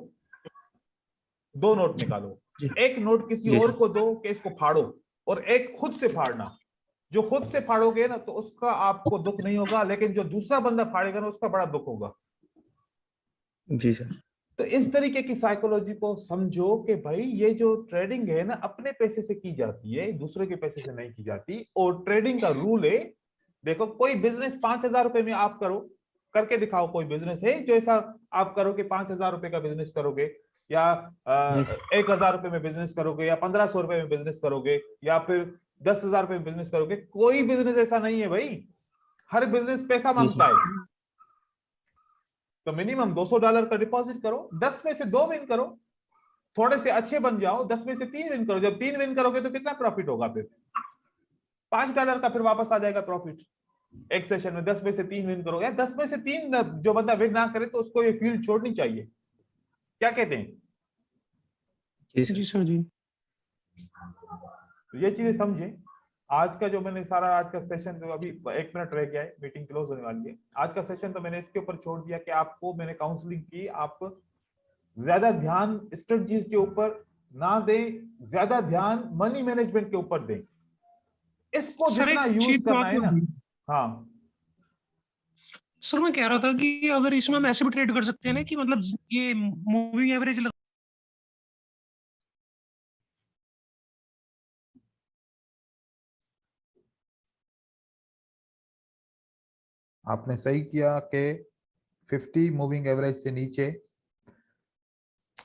2 नोट निकालो, एक नोट किसी और को दो कि इसको फाड़ो, और एक खुद से फाड़ना। जो खुद से फाड़ोगे ना तो उसका आपको दुख नहीं होगा, लेकिन जो दूसरा बंदा फाड़ेगा ना उसका बड़ा दुख होगा। जी सर। तो इस तरीके की साइकोलॉजी को समझो कि भाई ये जो ट्रेडिंग है ना, अपने पैसे से की जाती है, दूसरे के पैसे से नहीं की जाती। और ट्रेडिंग का रूल है, देखो कोई बिजनेस 5,000 रुपए में आप करो, करके दिखाओ। कोई बिजनेस है जो ऐसा आप करो कि 5,000 रुपए का बिजनेस करोगे, या 1,000 रुपए में बिजनेस करोगे, या 1,500 रुपए में बिजनेस करोगे, या फिर 10,000 रुपए में बिजनेस करोगे। कोई बिजनेस ऐसा नहीं है भाई, हर बिजनेस पैसा मांगता है। तो मिनिमम $200 का डिपॉजिट करो, 10 में से 2 विन करो, थोड़े से अच्छे बन जाओ, 10 में से 3 विन करो। जब 3 विन करोगे तो कितना प्रॉफिट होगा? फिर $5 का फिर वापस आ जाएगा प्रॉफिट एक सेशन में। 10 में से 3 विन करो, या 10 में से 3 जो बंदा विन ना करे तो उसको ये फील्ड छोड़नी चाहिए। क्या कहते हैं? जी सर जी। तो ये चीजें समझे। आज का जो मैंने सारा आज का सेशन, जो अभी 1 मिनट रह गया है, मीटिंग क्लोज होने वाली है, आज का सेशन तो मैंने इसके ऊपर छोड़ दिया कि आपको मैंने काउंसलिंग की, आप ज्यादा ध्यान स्ट्रेटजीज के ऊपर ना दें, ज्यादा ध्यान मनी मैनेजमेंट के ऊपर दें। इसको सर जितना एक यूज चीज करना है ना। हाँ सर, मैं कह रहा था कि अगर इसमें हम ऐसे भी ट्रेड कर सकते हैं ना, कि मतलब ये मूविंग एवरेज आपने सही किया कि 50 मूविंग एवरेज से नीचे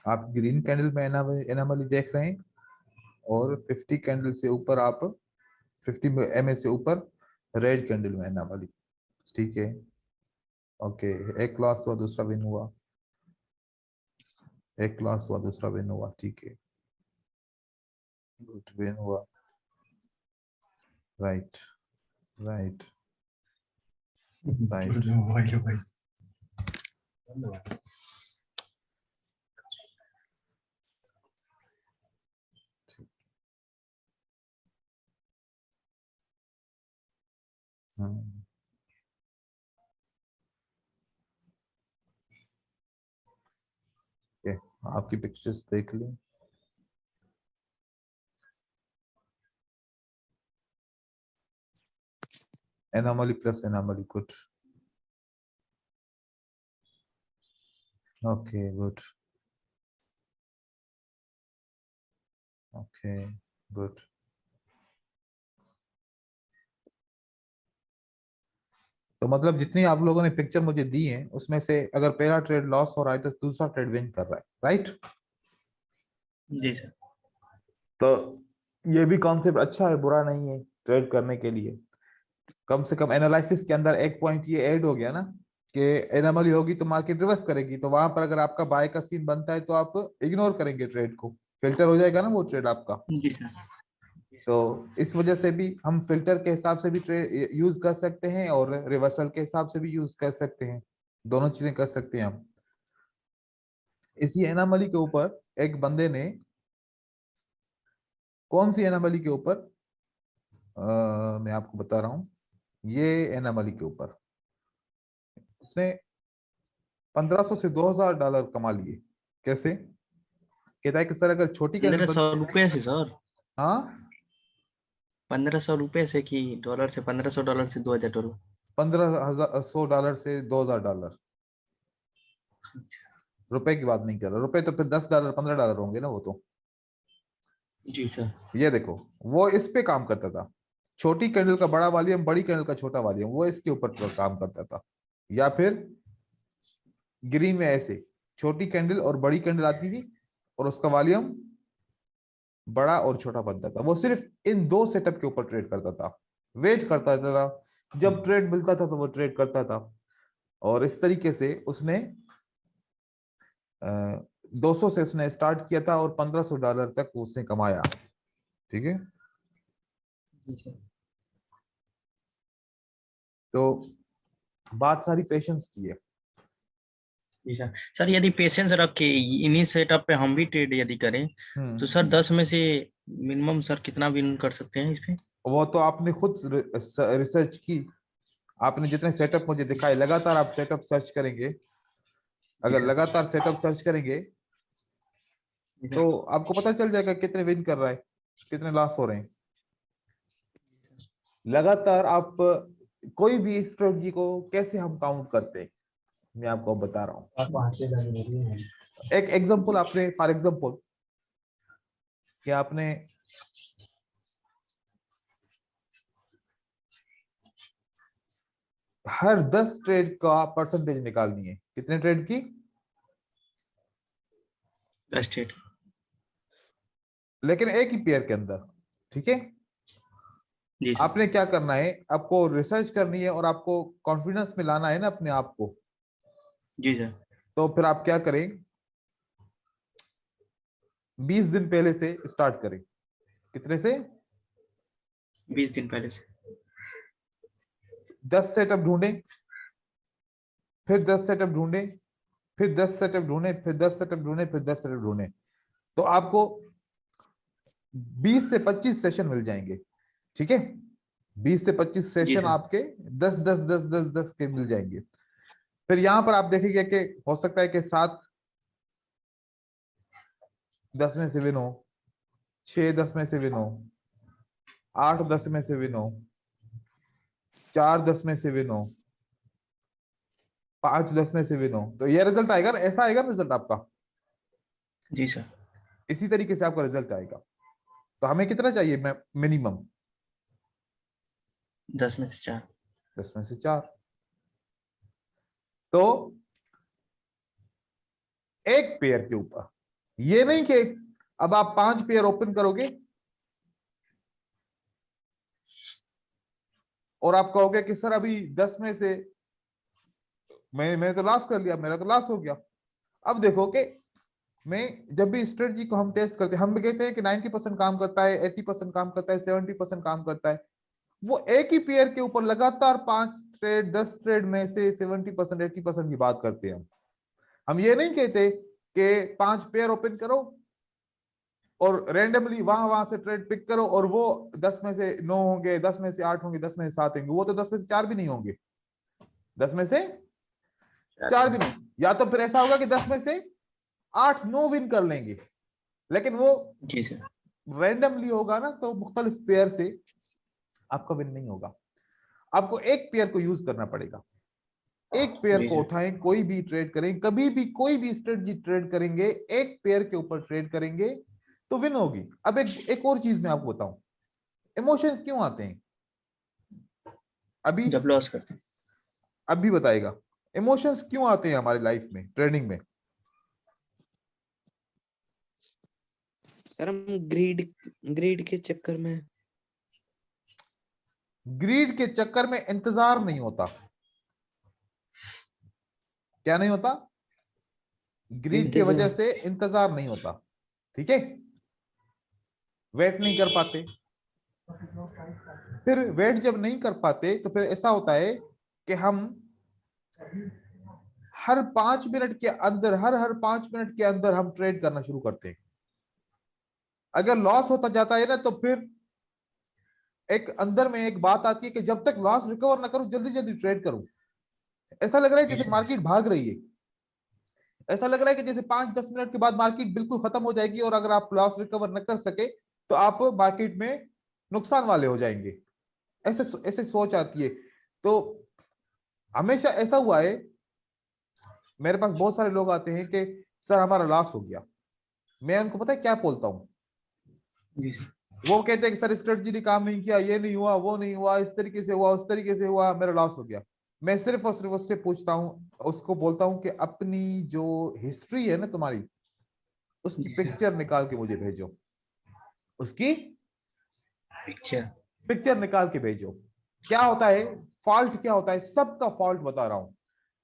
आप ग्रीन कैंडल में एनोमली देख रहे हैं, और 50 कैंडल से ऊपर आप 50 एमए से ऊपर रेड कैंडल में एनोमली। ठीक है, ओके। एक लॉस हुआ, दूसरा विन हुआ, एक लॉस हुआ, दूसरा विन हुआ। ठीक है, गुड, विन हुआ। Right right right. आपकी पिक्चर्स देख ली। Anomaly plus anomaly, good. Okay, good. Okay, good. तो मतलब जितनी आप लोगों ने पिक्चर मुझे दी है, उसमें से अगर पहला ट्रेड लॉस हो रहा है तो दूसरा ट्रेड विन कर रहा है, राइट? जी सर। तो ये भी कॉन्सेप्ट अच्छा है, बुरा नहीं है ट्रेड करने के लिए। कम से कम एनालिसिस के अंदर एक पॉइंट ये ऐड हो गया ना, कि एनोमली होगी तो मार्केट रिवर्स करेगी, तो वहां पर अगर आपका बाय का सीन बनता है तो आप इग्नोर करेंगे ट्रेड को, फिल्टर हो जाएगा ना वो ट्रेड आपका। जी सर। तो इस वजह से भी हम फिल्टर के हिसाब से भी ट्रेड यूज कर सकते हैं और रिवर्सल के हिसाब से भी यूज कर सकते हैं, दोनों चीजें कर सकते हैं हम। इसी एनोमली के ऊपर एक बंदे ने, कौन सी एनोमली के ऊपर, मैं आपको बता रहा हूं, ये एनोमली के ऊपर उसने 1500 से $2000 कमा लिए। कैसे? कहता है कि सर अगर छोटी कैंडल 1500 रुपए से सर? हाँ 1500 रुपए से कि डॉलर से? $1500 से $2000? $1500 से $2000, रुपए की बात नहीं कर रहा, रुपए तो फिर $10 $15 होंगे ना वो तो। जी सर। ये देखो वो इस पे काम करता था, छोटी कैंडल का बड़ा वॉल्यूम, बड़ी कैंडल का छोटा वॉल्यूम, वो इसके ऊपर काम करता था। या फिर ग्रीन में ऐसे छोटी कैंडल और बड़ी कैंडल आती थी और उसका वॉल्यूम बड़ा और छोटा बनता था। वो सिर्फ इन दो सेटअप के ऊपर ट्रेड करता था, वेट करता था, जब ट्रेड मिलता था तो वो ट्रेड करता था। और इस तरीके से उसने 200 से उसने स्टार्ट किया था और $1500 तक उसने कमाया। ठीक है, तो बात सारी पेशेंस की है। जी सर। सर यदि पेशेंस रख के इन्हीं सेटअप पे हम भी ट्रेड यदि करें तो सर 10 में से मिनिमम सर कितना विन कर सकते हैं इसमें? वो तो आपने खुद रिसर्च की, आपने जितने सेटअप मुझे दिखाए, लगातार आप सेटअप सर्च करेंगे, अगर लगातार सेटअप सर्च करेंगे तो आपको पता चल जाएगा कितने विन कर रहा है, कितने लॉस हो रहे हैं। लगातार आप कोई भी स्ट्रेटजी को कैसे हम काउंट करते हैं, मैं आपको बता रहा हूँ। एक एग्जांपल, आपने फॉर एग्जांपल कि आपने हर 10 ट्रेड का परसेंटेज निकालनी है। कितने ट्रेड की? 10 ट्रेड। लेकिन एक ही पेयर के अंदर। ठीक है, जी सर। आपने क्या करना है, आपको रिसर्च करनी है और आपको कॉन्फिडेंस में लाना है ना अपने आप को। जी सर। तो फिर आप क्या करें, 20 दिन पहले से स्टार्ट करें। कितने से? 20 दिन पहले से। 10 सेटअप ढूंढे, फिर 10 सेटअप ढूंढे, फिर 10 सेटअप ढूंढे, फिर 10 सेटअप ढूंढे, फिर 10 सेटअप ढूंढे, तो आपको 20 से 25 सेशन मिल जाएंगे। ठीक है, 20 से 25 जी सेशन सर। आपके 10 10 10 10 10 के मिल जाएंगे। फिर यहां पर आप देखेंगे कि हो सकता है कि 7 10 में से विन हो, 6 10 में से विन हो, 8 10 में से विन हो, 4 10 में से विन हो, 5 10 में से विन हो। तो ये रिजल्ट आएगा ना, ऐसा आएगा रिजल्ट आपका। जी सर। इसी तरीके से आपका रिजल्ट आएगा। तो हमें कितना चाहिए मिनिमम? 10 में से 4। 10 में से 4। तो एक पेयर के ऊपर, ये नहीं कि अब आप 5 पेयर ओपन करोगे और आप कहोगे कि सर अभी 10 में से मैंने तो लॉस कर लिया, मेरा तो लॉस हो गया। अब देखो कि मैं जब भी स्ट्रेटजी को हम टेस्ट करते हैं, हम भी कहते हैं कि 90% काम करता है, 80% काम करता है, 70% काम करता है। वो एक ही पेयर के ऊपर लगातार 5 ट्रेड 10 ट्रेड में से 70% 80% की बात करते हैं। हम ये नहीं कहते कि 5 पेयर ओपन करो और रैंडमली वहां वहां से ट्रेड पिक करो और वो 10 में से 9 होंगे, 10 में से 8 होंगे, 10 में से 7 होंगे, वो तो 10 में से 4 भी नहीं होंगे, 10 में से 4 भी नहीं। या तो फिर ऐसा होगा कि 10 में से 8 9 विन कर लेंगे, लेकिन वो जी सर। रैंडमली होगा ना, तो मुख्तलिफ पेयर से आपका विन नहीं होगा। आपको एक पेयर को यूज करना पड़ेगा, एक पेयर जी को सर। उठाएं, कोई भी ट्रेड करें, कभी भी कोई भी स्ट्रेटजी ट्रेड करेंगे, एक पेयर के ऊपर ट्रेड करेंगे तो विन होगी। अब एक और चीज मैं आपको बताऊं, इमोशन क्यों आते हैं अभी, जब लॉस करते हैं। अभी बताएगा इमोशंस क्यों आते हैं हमारी लाइफ में ट्रेडिंग में। सर हम ग्रीड ग्रीड के चक्कर में। ग्रीड के चक्कर में इंतजार नहीं होता, क्या नहीं होता? ग्रीड की इंतजार। वजह से इंतजार नहीं होता, ठीक है, वेट नहीं कर पाते। फिर वेट जब नहीं कर पाते तो फिर ऐसा होता है कि हम हर 5 मिनट के अंदर, हर 5 मिनट के अंदर हम ट्रेड करना शुरू करते हैं। अगर लॉस होता जाता है ना तो फिर एक अंदर में एक बात आती है कि जब तक लॉस रिकवर ना करूं जल्दी जल्दी ट्रेड करूं। ऐसा लग रहा है जैसे मार्केट भाग रही है, ऐसा लग रहा है कि जैसे 5-10 मिनट के बाद मार्केट बिल्कुल खत्म हो जाएगी और अगर आप लॉस रिकवर न कर सके तो आप मार्केट में नुकसान वाले हो जाएंगे। ऐसे ऐसे सोच आती है। तो हमेशा ऐसा हुआ है, मेरे पास बहुत सारे लोग आते हैं कि सर हमारा लॉस हो गया। मैं उनको पता है क्या बोलता हूँ? जी सर। वो कहते हैं कि सर स्ट्रेटजी ने काम नहीं किया, ये नहीं हुआ, वो नहीं हुआ, इस तरीके से हुआ, उस तरीके से हुआ, मेरा लॉस हो गया। मैं सिर्फ और सिर्फ उससे पूछता हूँ, उसको बोलता हूँ कि अपनी जो हिस्ट्री है ना तुम्हारी, उसकी जी सर। पिक्चर निकाल के मुझे भेजो, उसकी पिक्चर। पिक्चर निकाल के भेजो। क्या होता है फॉल्ट, क्या होता है? सबका फॉल्ट बता रहा हूं।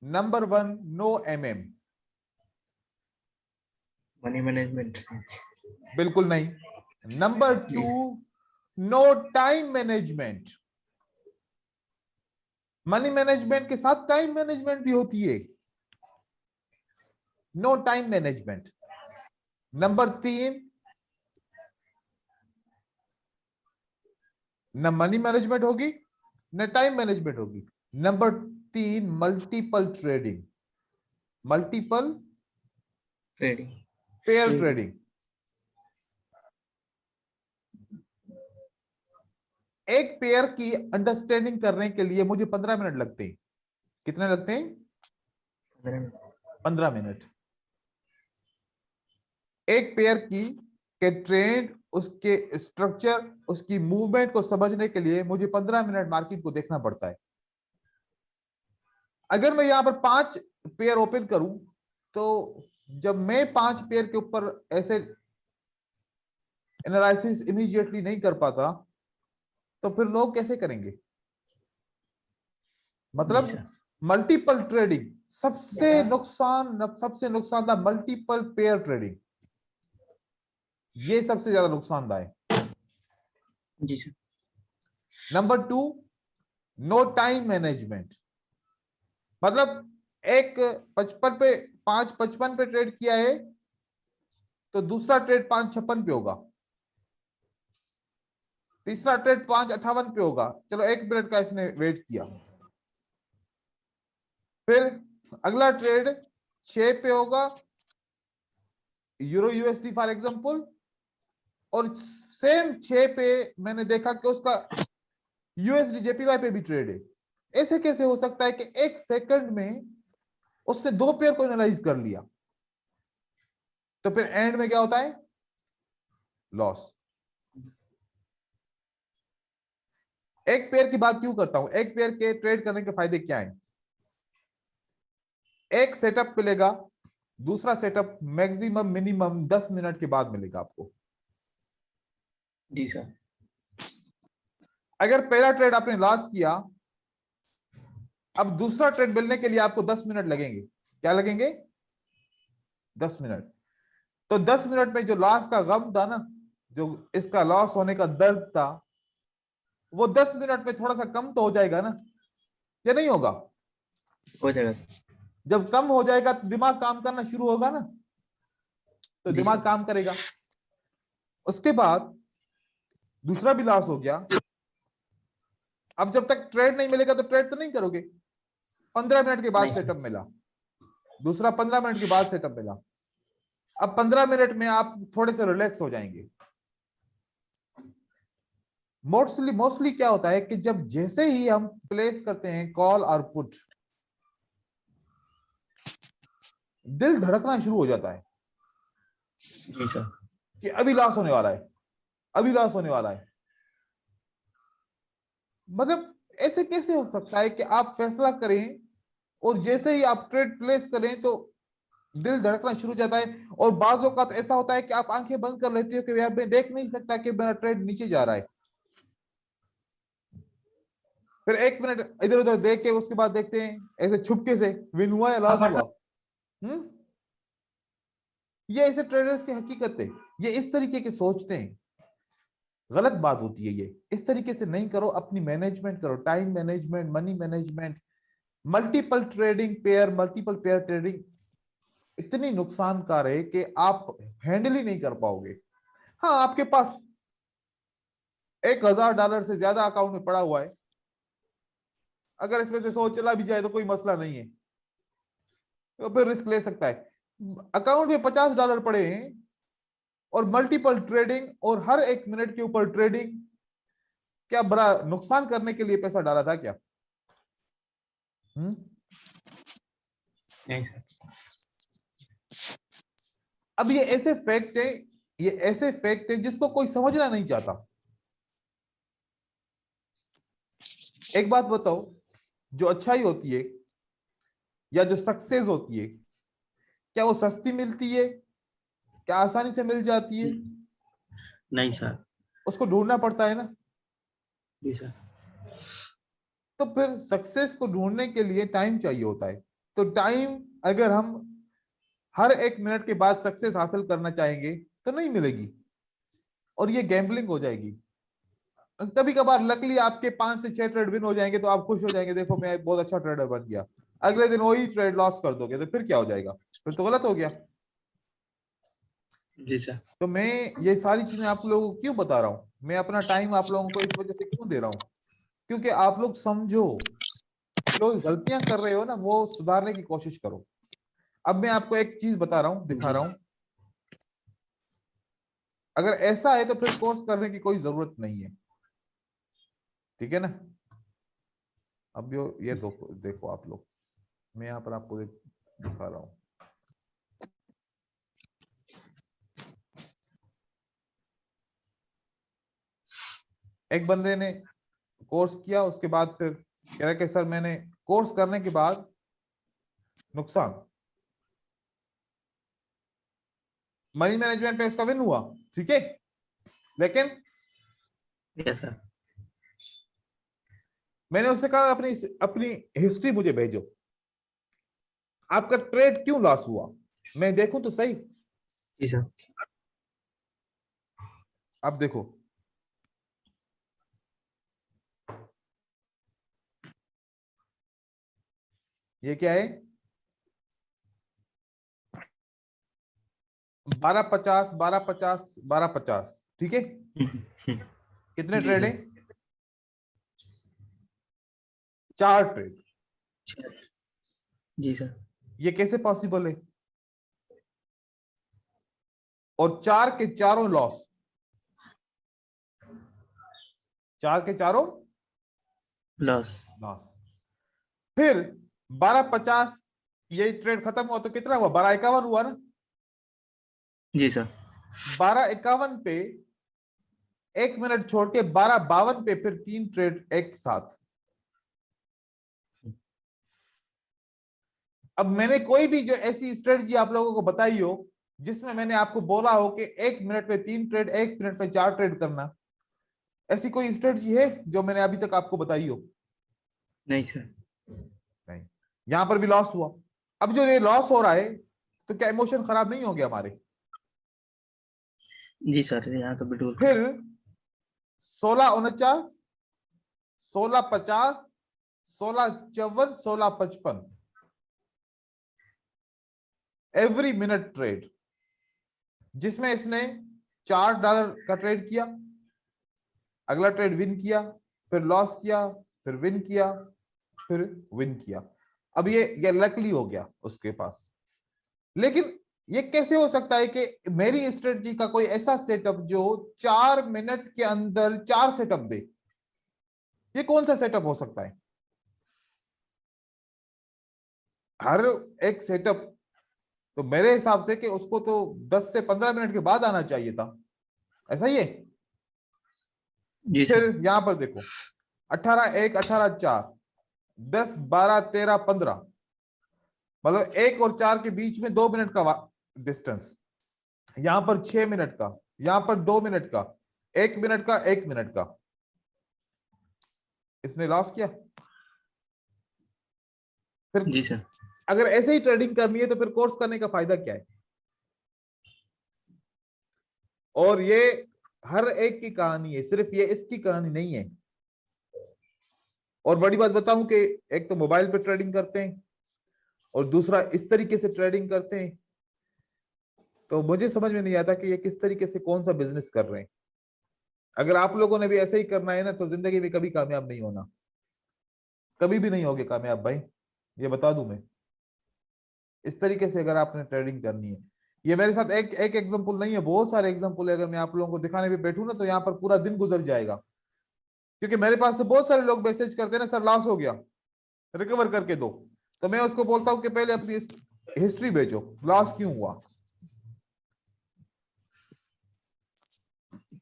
Number 1, no MM, money management. बिल्कुल नहीं। Number 2, no time management. Money management के साथ टाइम मैनेजमेंट भी होती है, नो टाइम मैनेजमेंट। नंबर 3, न मनी मैनेजमेंट होगी न टाइम मैनेजमेंट होगी। Number 3, multiple trading, multiple trading. Pair trading. एक पेयर की अंडरस्टैंडिंग करने के लिए मुझे 15 मिनट लगते हैं। कितने लगते हैं? 15 मिनट। एक पेयर की के ट्रेंड, उसके स्ट्रक्चर, उसकी मूवमेंट को समझने के लिए मुझे 15 मिनट मार्केट को देखना पड़ता है। अगर मैं यहां पर 5 पेयर ओपन करूं तो जब मैं 5 पेयर के ऊपर ऐसे एनालिसिस इमीडिएटली नहीं कर पाता तो फिर लोग कैसे करेंगे? मतलब मल्टीपल ट्रेडिंग सबसे नुकसानदार, मल्टीपल पेयर ट्रेडिंग ये सबसे ज्यादा नुकसानदायक है। जी sir. Number 2, no time management. मतलब एक 5:55 पे ट्रेड किया है तो दूसरा ट्रेड 5:56 पे होगा, तीसरा ट्रेड 5:58 पे होगा। चलो 1 मिनट का इसने वेट किया, फिर अगला ट्रेड 6 पे होगा, यूरो यूएसडी फॉर एग्जांपल, और सेम 6 पे मैंने देखा कि उसका यूएसडी जेपीवाई पे भी ट्रेड है। ऐसे कैसे हो सकता है कि 1 सेकंड में उसने 2 पेयर को एनालाइज कर लिया? तो फिर एंड में क्या होता है? लॉस। एक पेयर की बात क्यों करता हूं? एक पेयर के ट्रेड करने के फायदे क्या हैं? एक सेटअप मिलेगा, दूसरा सेटअप मैक्सिमम मिनिमम 10 मिनट के बाद मिलेगा आपको। जी सर। अगर पहला ट्रेड आपने लॉस किया, अब दूसरा ट्रेड मिलने के लिए आपको 10 मिनट लगेंगे। क्या लगेंगे? 10 मिनट। तो 10 मिनट में जो लॉस का गम था ना, जो इसका लॉस होने का दर्द था, वो 10 मिनट में थोड़ा सा कम तो हो जाएगा ना, या नहीं होगा? हो जाएगा। जब कम हो जाएगा तो दिमाग काम करना शुरू होगा ना, तो जी दिमाग सर। काम करेगा। उसके बाद दूसरा भी लॉस हो गया। अब जब तक ट्रेड नहीं मिलेगा तो ट्रेड तो नहीं करोगे। 15 मिनट के बाद नहीं सर। सेटअप मिला, दूसरा 15 मिनट के बाद सेटअप मिला। अब 15 मिनट में आप थोड़े से रिलैक्स हो जाएंगे। मोस्टली क्या होता है कि जब जैसे ही हम प्लेस करते हैं कॉल और पुट, दिल धड़कना शुरू हो जाता है जी सर। कि अभी लॉस होने वाला है, अभी लॉस होने वाला है। मतलब ऐसे कैसे हो सकता है कि आप फैसला करें और जैसे ही आप ट्रेड प्लेस करें तो दिल धड़कना शुरू हो जाता है? और बाजों का तो ऐसा होता है कि आप आंखें बंद कर लेते हो कि यार मैं देख नहीं सकता कि मेरा ट्रेड नीचे जा रहा है। फिर 1 मिनट इधर उधर देख के उसके बाद देखते हैं ऐसे छुपके से विन हुआ या लॉस हुआ। ये ऐसे ट्रेडर्स की हकीकत है, ये इस तरीके के सोचते हैं। गलत बात होती है ये, इस तरीके से नहीं करो, अपनी मैनेजमेंट करो, time management, money management. Multiple pair trading इतनी नुकसानकार है कि आप हैंडल ही नहीं कर पाओगे। हाँ, आपके पास $1000 से ज्यादा अकाउंट में पड़ा हुआ है, अगर इसमें से 100 चला भी जाए तो कोई मसला नहीं है, तो फिर रिस्क ले सकता है। अकाउंट में $50 पड़े हैं और मल्टीपल ट्रेडिंग और हर 1 मिनट के ऊपर ट्रेडिंग, क्या बड़ा नुकसान करने के लिए पैसा डाला था क्या? नहीं सर। अब ये ऐसे फैक्ट है, ये ऐसे फैक्ट है जिसको कोई समझना नहीं चाहता। एक बात बताओ, जो अच्छाई होती है या जो सक्सेस होती है, क्या वो सस्ती मिलती है? क्या आसानी से मिल जाती है? नहीं सर। उसको ढूंढना पड़ता है ना। जी सर। तो फिर सक्सेस को ढूंढने के लिए टाइम चाहिए होता है। तो टाइम अगर हम हर 1 मिनट के बाद सक्सेस हासिल करना चाहेंगे तो नहीं मिलेगी, और ये गैम्बलिंग हो जाएगी। कभी कभार लकली आपके 5 से 6 ट्रेड विन हो जाएंगे तो आप खुश हो जाएंगे, देखो मैं बहुत अच्छा ट्रेडर बन गया। अगले दिन वही ट्रेड लॉस कर दोगे तो फिर क्या हो जाएगा? फिर तो गलत हो गया। जी सर। तो मैं ये सारी चीजें आप लोगों को क्यों बता रहा हूँ, मैं अपना टाइम आप लोगों को इस वजह से क्यों दे रहा हूँ, क्योंकि आप लोग समझो, जो गलतियां कर रहे हो ना वो सुधारने की कोशिश करो। अब मैं आपको एक चीज बता रहा हूँ, दिखा रहा हूँ। अगर ऐसा है तो फिर कोर्स करने की कोई जरूरत नहीं है, ठीक है ना। अब ये देखो आप लोग, मैं यहाँ पर आपको दिखा रहा हूँ। एक बंदे ने कोर्स किया, उसके बाद फिर कह रहा कि सर मैंने कोर्स करने के बाद नुकसान, मनी मैनेजमेंट पे उसका विन हुआ, ठीक है, लेकिन यस सर। मैंने उससे कहा अपनी अपनी हिस्ट्री मुझे भेजो, आपका ट्रेड क्यों लॉस हुआ, मैं देखूं तो सही। जी सर। अब देखो, ये क्या है, 1250 1250 1250, ठीक है। कितने ट्रेड है? 4 ट्रेड। जी सर। ये कैसे पॉसिबल है? और 4 के चारों लॉस, 4 के चारों लॉस। लॉस। फिर 1250 ये ट्रेड खत्म हुआ तो कितना हुआ? 1251 हुआ ना। जी सर। 1251 पे 1 मिनट छोड़ के 1252 पे फिर 3 ट्रेड एक साथ। अब मैंने कोई भी जो ऐसी स्ट्रेटजी आप लोगों को बताई हो जिसमें मैंने आपको बोला हो कि 1 मिनट में 3 ट्रेड, 1 मिनट में 4 ट्रेड करना, ऐसी कोई स्ट्रेटजी है जो मैंने अभी तक आपको बताई हो? नहीं सर। नहीं। यहां पर भी लॉस हुआ। अब जो ये लॉस हो रहा है तो क्या इमोशन खराब नहीं हो गया हमारे? जी सर, यहाँ तो बिल्कुल। फिर 1649, 1650, 1654, 1655 एवरी मिनट ट्रेड, जिसमें इसने $4 का ट्रेड किया, अगला ट्रेड विन किया, फिर लॉस किया, फिर विन किया, फिर विन किया। अब ये लकली हो गया उसके पास। लेकिन ये कैसे हो सकता है कि मेरी स्ट्रेटजी का कोई ऐसा सेटअप जो 4 मिनट के अंदर 4 सेटअप दे? ये कौन सा सेटअप हो सकता है? हर एक सेटअप तो मेरे हिसाब से कि उसको तो 10 से 15 मिनट के बाद आना चाहिए था, ऐसा ही है। जी फिर सर। यहां पर देखो 18-1, 18-4, 10, 12, 13, 15, मतलब 1 और 4 के बीच में 2 मिनट का डिस्टेंस, यहां पर 6 मिनट का, यहां पर 2 मिनट का, 1 मिनट का, 1 मिनट का। इसने लॉस किया। फिर जी सर। अगर ऐसे ही ट्रेडिंग करनी है तो फिर कोर्स करने का फायदा क्या है? और ये हर एक की कहानी है, सिर्फ ये इसकी कहानी नहीं है। और बड़ी बात बताऊं कि एक तो मोबाइल पे ट्रेडिंग करते हैं और दूसरा इस तरीके से ट्रेडिंग करते हैं। तो मुझे समझ में नहीं आता कि ये किस तरीके से कौन सा बिजनेस कर रहे हैं। अगर आप लोगों ने भी ऐसे ही करना है ना तो जिंदगी में कभी कामयाब नहीं होना, कभी भी नहीं होगे कामयाब भाई, ये बता दूं मैं। इस तरीके से अगर आपने ट्रेडिंग करनी है, ये मेरे साथ एक एक एग्जांपल नहीं है, बहुत सारे एग्जांपल है। अगर मैं आप लोगों को दिखाने भी बैठूं ना तो यहाँ पर पूरा दिन गुजर जाएगा, क्योंकि मेरे पास तो बहुत सारे लोग मैसेज करते हैं ना, सर लॉस हो गया रिकवर करके दो। तो मैं उसको बोलता हूं कि पहले अपनी हिस्ट्री भेजो, लॉस क्यों हुआ।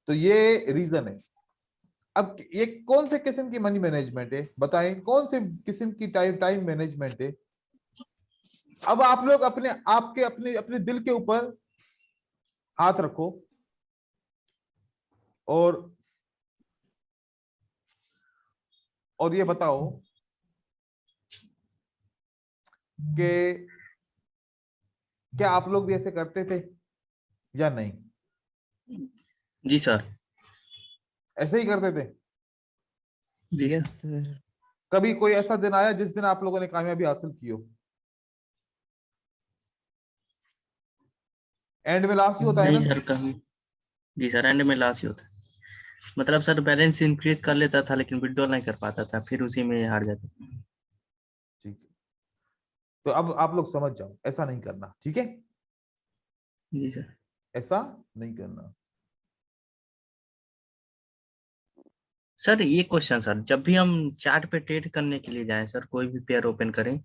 तो ये रीजन है। अब ये कौन से किस्म की मनी मैनेजमेंट है बताएं, कौन से किस्म की टाइम मैनेजमेंट है। अब आप लोग अपने आपके अपने अपने दिल के ऊपर हाथ रखो और ये बताओ कि क्या आप लोग भी ऐसे करते थे या नहीं? जी सर। ऐसे ही करते थे? जी यस सर। सर। कभी कोई ऐसा दिन आया जिस दिन आप लोगों ने कामयाबी हासिल की हो? एंड में लॉस ही होता है नहीं ना? सर कभी। जी सर, एंड में लॉस ही होता है। मतलब सर बैलेंस इंक्रीज कर लेता था लेकिन विड्रॉल नहीं कर पाता था, फिर उसी में हार जाता था। ठीक है, तो अब आप लोग समझ जाओ, ऐसा नहीं करना, ठीक है? जी सर। ऐसा नहीं करना। सर ये क्वेश्चन सर, जब भी हम चार्ट पे ट्रेड करने के लिए जाएं सर, कोई भी पेयर ओपन करें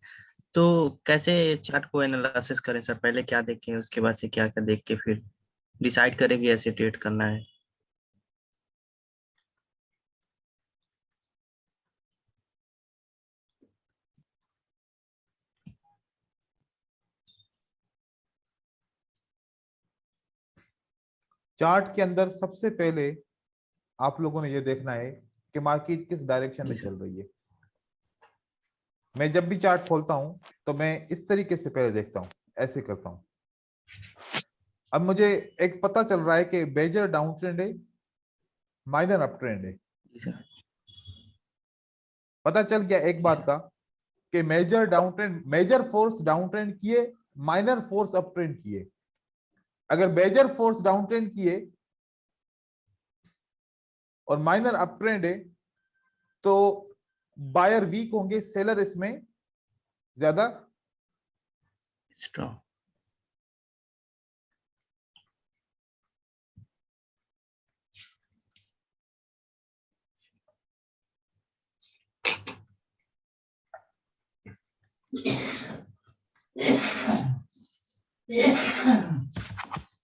तो कैसे चार्ट को एनालिसिस करें सर? पहले क्या देखें, उसके बाद से क्या क्या देख के फिर डिसाइड करें कि ऐसे ट्रेड करना है। चार्ट के अंदर सबसे पहले आप लोगों ने ये देखना है कि मार्केट किस डायरेक्शन जी में सर। चल रही है। मैं जब भी चार्ट खोलता हूं तो मैं इस तरीके से पहले देखता हूं, ऐसे करता हूं। अब मुझे एक पता चल रहा है कि मेजर डाउन ट्रेंड है, माइनर अप ट्रेंड है। जी सर। पता चल गया एक जी बात सर। का कि major down trend, major force down trend किए, माइनर फोर्स अप ट्रेंड किए। अगर मेजर फोर्स डाउन ट्रेंड किए और माइनर अप ट्रेंड है तो बायर वीक होंगे, सेलर इसमें ज्यादा स्ट्रॉन्ग।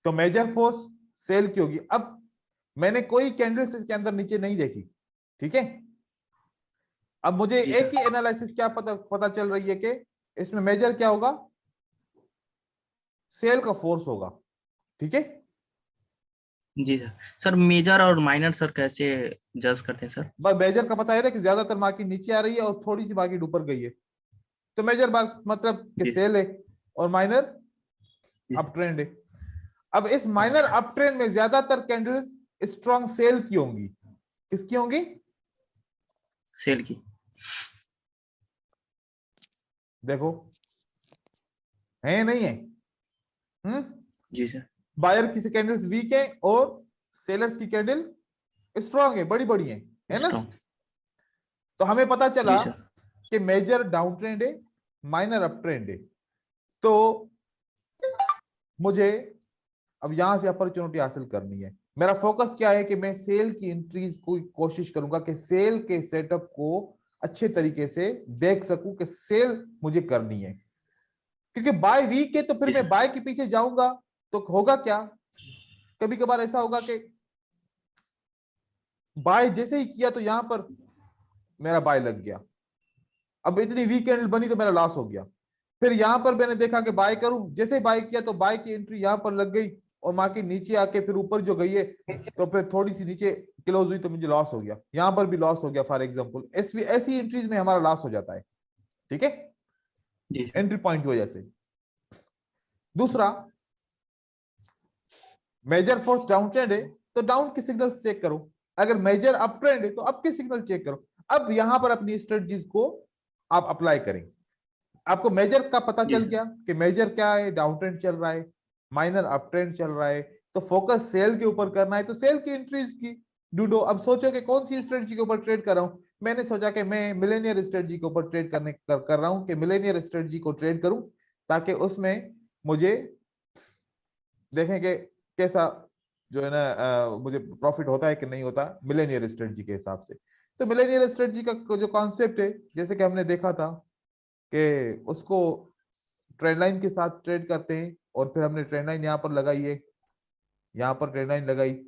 तो मेजर फोर्स सेल की होगी। अब मैंने कोई कैंडल्स इसके अंदर नीचे नहीं देखी, ठीक है? अब मुझे जी एक सर। ही एनालिसिस क्या पता चल रही है कि इसमें मेजर क्या होगा, सेल का फोर्स होगा, ठीक है? जी सर। सर मेजर और माइनर सर कैसे जज करते हैं सर? बस मेजर का पता है ना कि ज्यादातर मार्केट नीचे आ रही है और थोड़ी सी मार्केट ऊपर गई है, तो मेजर मतलब कि जी सेल है, और माइनर जी अप ट्रेंड है। अब इस माइनर अप ट्रेंड में ज्यादातर कैंडल्स स्ट्रॉन्ग सेल की होंगी। किसकी होंगी? सेल की। देखो, है नहीं है? जी सर। बायर की कैंडल्स वीक है और सेलर्स की कैंडल स्ट्रॉन्ग है, बड़ी बड़ी है ना? स्ट्रॉन्ग। तो हमें पता चला जी सर। कि मेजर डाउन ट्रेंड है, माइनर अप ट्रेंड है। तो मुझे अब यहां से अपॉर्चुनिटी हासिल करनी है। मेरा फोकस क्या है कि मैं सेल की एंट्रीज को कोशिश करूंगा कि सेल के सेटअप को अच्छे तरीके से देख सकूं कि सेल मुझे करनी है। क्योंकि बाय वीक है तो फिर जी मैं सर। बाय के पीछे जाऊंगा तो होगा क्या, कभी कभार ऐसा होगा कि बाय जैसे ही किया तो यहां पर मेरा बाय लग गया, अब इतनी वीक कैंडल बनी तो मेरा लॉस हो गया। फिर यहां पर मैंने देखा कि बाय करूं, जैसे बाय किया तो बाय की एंट्री यहां पर लग गई और मार्केट नीचे आके फिर ऊपर जो गई है तो फिर थोड़ी सी नीचे क्लोज हुई तो मुझे लॉस हो गया, यहां पर भी लॉस हो गया फॉर एग्जांपल। ऐसी एंट्रीज में हमारा लॉस हो जाता है, ठीक है, जी सर। एंट्री पॉइंट की वजह से। दूसरा, मेजर फोर्स डाउन ट्रेंड है तो डाउन की सिग्नल चेक करो, अगर मेजर अप ट्रेंड है तो अप की सिग्नल चेक करो। अब यहां पर अपनी स्ट्रेटजीज को आप अप्लाई करेंगे। आपको मेजर का पता जी चल सर। गया कि मेजर क्या है, डाउन ट्रेंड चल रहा है, माइनर अप ट्रेंड चल रहा है, तो फोकस सेल के ऊपर करना है तो सेल की एंट्रीज की ढूंढो। अब सोचो कि कौन सी स्ट्रेटजी के ऊपर ट्रेड कर रहा हूं। मैंने सोचा कि मैं मिलेनियर स्ट्रेटजी के ऊपर ट्रेड कर रहा हूं, कि मिलेनियर स्ट्रेटजी को ट्रेड करूं ताकि उसमें मुझे देखें कि कैसा जो है ना मुझे प्रॉफिट होता है कि नहीं होता मिलेनियर स्ट्रेटजी के हिसाब से। तो मिलेनियर स्ट्रेटजी का जो कॉन्सेप्ट है, जैसे कि हमने देखा था कि उसको ट्रेंड लाइन के साथ ट्रेड करते हैं, और फिर हमने ट्रेंड लाइन यहाँ पर लगाई है, यहाँ पर ट्रेंड लाइन लगाई,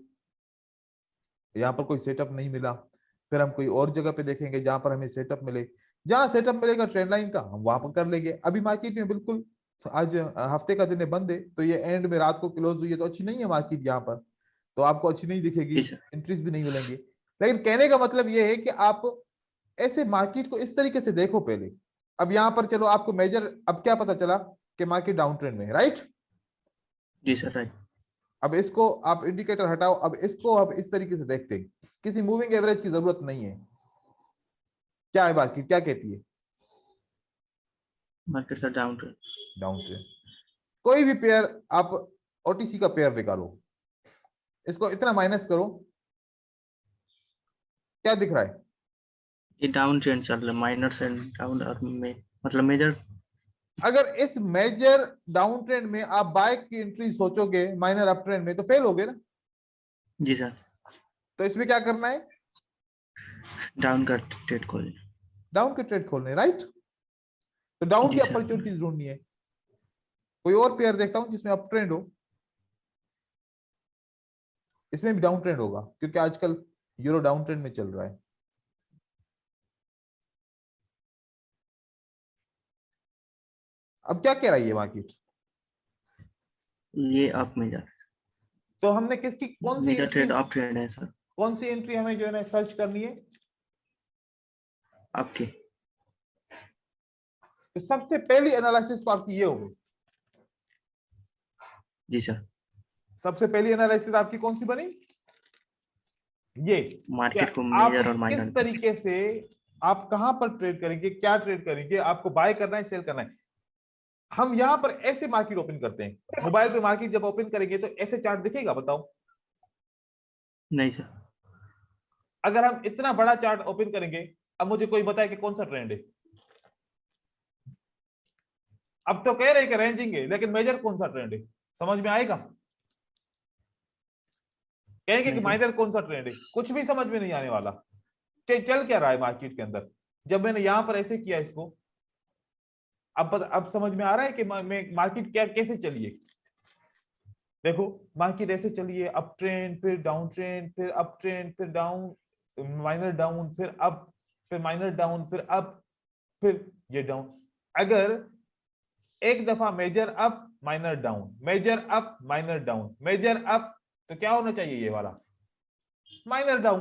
यहाँ पर कोई सेटअप नहीं मिला, फिर हम कोई और जगह पे देखेंगे जहां पर हमें सेटअप मिले। जहां सेटअप मिलेगा ट्रेंड लाइन का हम वहां पर कर लेंगे। अभी मार्केट में बिल्कुल आज हफ्ते का दिन है बंद है, तो ये एंड में रात को क्लोज हुई है तो अच्छी नहीं है मार्केट यहाँ पर, तो आपको अच्छी नहीं दिखेगी, जी सर। एंट्रीज भी नहीं मिलेंगी। लेकिन कहने का मतलब ये है कि आप ऐसे मार्केट को इस तरीके से देखो पहले। अब यहाँ पर चलो आपको मेजर, अब क्या पता चला कि मार्केट डाउन ट्रेंड में है, राइट। जी सर, राइट। अब इसको आप इंडिकेटर हटाओ, अब इसको अब इस तरीके से देखते हैं, किसी मूविंग एवरेज की जरूरत नहीं है। क्या है मार्केट क्या कहती है? Market sir down trend. Down trend. कोई भी पेयर आप ओटीसी का पेयर निकालो, इसको इतना माइनस करो, क्या दिख रहा है? ये डाउन ट्रेंड चल रहा है, माइनर से डाउन और में मतलब मेजर। अगर इस मेजर डाउन ट्रेंड में आप बाय की एंट्री सोचोगे माइनर अप ट्रेंड में तो फेल होगे ना। जी सर। तो इसमें क्या करना है? डाउन का ट्रेड खोल। डाउन के ट्रेड खोलने, राइट। तो डाउन की जी सर। अपॉर्चुनिटीज ढूंढनी है। कोई और पेयर देखता हूं जिसमें अप ट्रेंड हो, इसमें भी डाउन ट्रेंड होगा क्योंकि आजकल यूरो डाउन ट्रेंड में चल रहा है। अब क्या कह रही है मार्केट? ये अप में जा रहा तो हमने किसकी है, कौन सी major entry, trade up trend है सर। कौन सी एंट्री हमें जो है ना सर्च करनी है? आपकी। तो सबसे पहली एनालिसिस तो आपकी ये होगी। जी सर। सबसे पहली एनालिसिस आपकी कौन सी बनी? ये मार्केट को आप मेजर और किस माइनर। तरीके से, आप कहां पर ट्रेड करेंगे, क्या ट्रेड करेंगे, आपको बाय करना है सेल करना है। हम यहां पर ऐसे मार्केट ओपन करते हैं, मोबाइल पे मार्केट जब ओपन करेंगे तो ऐसे चार्ट दिखेगा बताओ? नहीं सर। अगर हम इतना बड़ा चार्ट ओपन करेंगे, अब मुझे कोई बताए कि कौन सा ट्रेंड है। अब तो कह रहे हैं कि रेंजिंग है, लेकिन मेजर कौन सा ट्रेंड है समझ में आएगा? कहेंगे कि माइनर कौन सा ट्रेंड है, कुछ भी समझ में नहीं आने वाला। चल क्या रहा है मार्केट के अंदर। जब मैंने यहां पर ऐसे किया इसको, अब समझ में आ रहा है कि मार्केट क्या कैसे चलिए। देखो मार्केट ऐसे चलिए, अप ट्रेंड फिर डाउन ट्रेंड फिर अप ट्रेंड फिर डाउन, माइनर डाउन फिर अप, फिर माइनर डाउन फिर अप, फिर ये डाउन। अगर एक दफा major up minor down, major up minor down, major up, तो क्या होना चाहिए? ये वाला माइनर डाउन,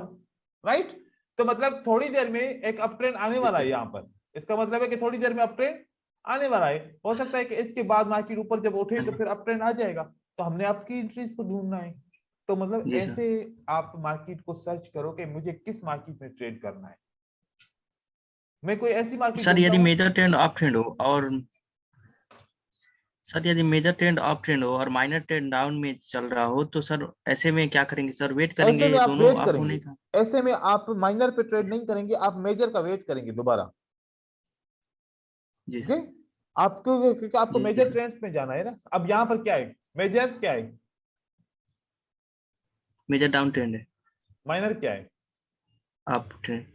राइट। तो मतलब थोड़ी देर में एक अप ट्रेंड आने वाला है यहाँ पर। इसका मतलब है कि थोड़ी देर में अप ट्रेंड आने वाला है। हो सकता है कि इसके बाद मार्केट ऊपर जब उठे तो फिर अप ट्रेंड आ जाएगा, तो हमने आपकी एंट्रीज को ढूंढना है। तो मतलब जी सर। ऐसे आप मार्केट को सर्च करो कि मुझे किस मार्केट में ट्रेड करना है। मैं कोई ऐसी मार्केट सर ढूंढता यदि हूँ। मेजर ट्रेंड अप ट्रेंड हो और सर यदि मेजर ट्रेंड अप ट्रेंड हो और माइनर ट्रेंड डाउन में चल रहा हो तो सर ऐसे में क्या करेंगे सर? वेट ऐसे करेंगे में आप दोनों वेट अप होने करेंगे, का? ऐसे में आप माइनर पे ट्रेड नहीं करेंगे, आप मेजर का वेट करेंगे दोबारा। जी ठीक है, सर। आपको क्योंकि आपको जी मेजर सर। ट्रेंड्स में जाना है ना। अब यहाँ पर क्या है, मेजर क्या है, मेजर डाउन ट्रेंड है। माइनर क्या है? Up trend.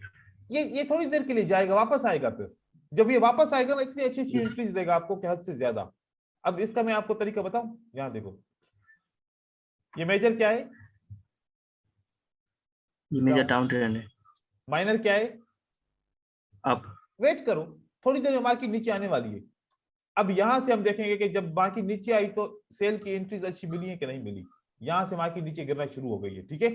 ये थोड़ी देर के लिए जाएगा, वापस आएगा। फिर जब ये वापस आएगा ना, इतनी अच्छी अच्छी जी एंट्रीज देगा आपको कि हद से ज्यादा। अब इसका मैं आपको तरीका बताऊं, यहाँ देखो, ये मेजर क्या है? ये मेजर डाउन। डाउन ट्रेंड है। माइनर क्या है? अप। वेट करो, थोड़ी देर में मार्केट नीचे आने वाली है। अब यहां से हम देखेंगे कि जब बाकी नीचे आई तो सेल की एंट्रीज अच्छी मिली है कि नहीं मिली। यहां से बाकी नीचे गिरना शुरू हो गई है, ठीक है।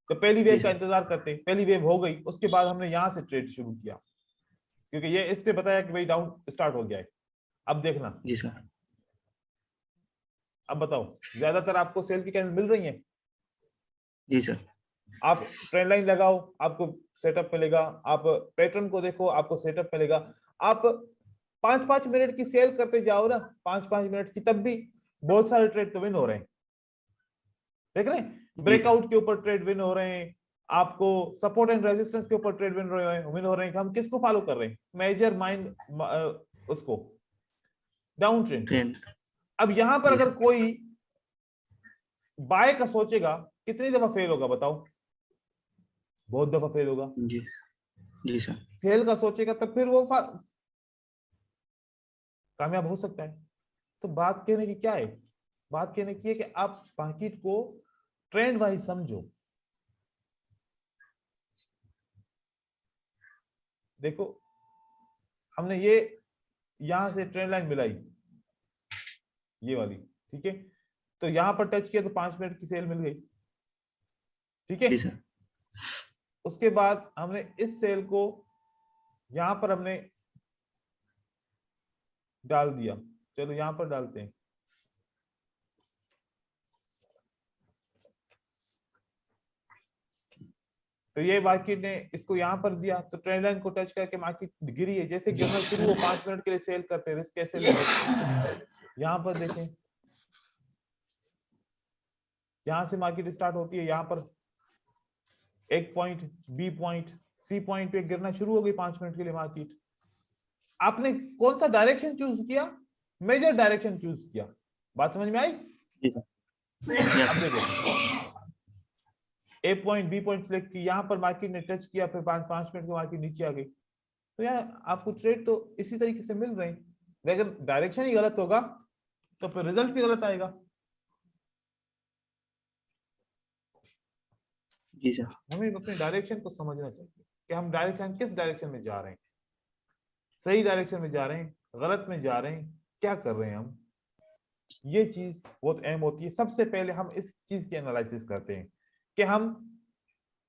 तो पहली वेव का इंतजार करते हैं, पहली वेव हो गई, उसके बाद हमने यहां से ट्रेड शुरू किया, क्योंकि ये इसने बताया कि भाई डाउन स्टार्ट हो गया है। अब देखना जी सर। अब बताओ, ज्यादातर आपको सेल की कैंडल मिल रही है। जी सर। आप ट्रेंड लाइन लगाओ, आपको सेटअप मिलेगा। आप पैटर्न को देखो, आपको सेटअप मिलेगा। आप 5-5 मिनट की सेल करते जाओ ना, 5-5 मिनट की, तब भी बहुत सारे ट्रेड तो विन हो रहे हैं। देख रहे हैं, ब्रेकआउट के ऊपर ट्रेड विन हो रहे हैं, आपको सपोर्ट एंड रेजिस्टेंस के ऊपर ट्रेड विन हो रहे हैं। हम किसको फॉलो कर रहे हैं? मेजर माइंड उसको, डाउन ट्रेंड। अब यहां पर अगर कोई बाय का सोचेगा, कितनी दफा फेल होगा बताओ? बहुत दफा फेल होगा। जी जी सर। सेल का सोचेगा तो फिर वो कामयाब हो सकता है। तो बात कहने की क्या है? बात कहने की है कि आप मार्केट को ट्रेंड वाइज समझो। देखो, हमने ये यहां से ट्रेंड लाइन मिलाई, ये वाली, ठीक है। तो यहां पर टच किया तो 5 मिनट की सेल मिल गई, ठीक है। जी सर। उसके बाद हमने इस सेल को यहां पर हमने डाल दिया। चलो यहां पर डालते हैं। तो ये मार्केट ने इसको यहां पर दिया, तो ट्रेंड लाइन को टच करके मार्केट गिरी है। जैसे गिरना शुरू हो, 5 मिनट के लिए सेल करते हैं, रिस्क कैसे लेते। यहां पर देखें, यहां से मार्केट स्टार्ट होती है, यहां पर एक point, B point, C point पे गिरना शुरू हो गई 5 मिनट के लिए मार्केट। आपने कौन सा डायरेक्शन चूज किया? मेजर डायरेक्शन चूज किया। बात समझ में आई? जी सर। अब देखो, ए पॉइंट, बी पॉइंट सिलेक्ट की, यहां पर मार्केट ने टच किया, फिर 5 मिनट के मार्केट नीचे आ गई। तो यार आपको ट्रेड तो इसी तरीके से मिल रहे हैं। लेकिन डायरेक्शन ही गलत होगा तो फिर रिजल्ट भी गलत आएगा। जी सर। हमें अपने डायरेक्शन को समझना चाहिए कि हम डायरेक्शन, किस डायरेक्शन में जा रहे हैं। सही डायरेक्शन में जा रहे हैं, गलत में जा रहे हैं, क्या कर रहे हैं हम। ये चीज बहुत अहम होती है। सबसे पहले हम इस चीज की एनालिसिस करते हैं कि हम,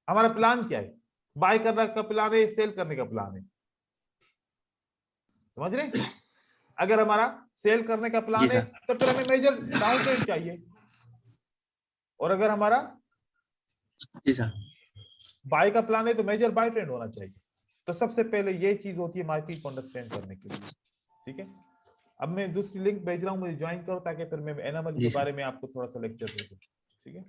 हमारा प्लान क्या है। बाय करने का प्लान है, सेल करने का प्लान है, समझ रहे हैं? अगर हमारा सेल करने का प्लान है तो फिर हमें मेजर डाउन ट्रेंड चाहिए, और अगर हमारा जी सर बाय का प्लान है तो मेजर बाय ट्रेंड होना चाहिए। तो सबसे पहले ये चीज होती है मार्केट को अंडरस्टैंड करने के लिए, ठीक है। अब मैं दूसरी लिंक भेज रहा हूँ, मुझे ज्वाइन करो ताकि फिर मैं एनामली के बारे में आपको थोड़ा सा लेक्चर दे दूं, ठीक है।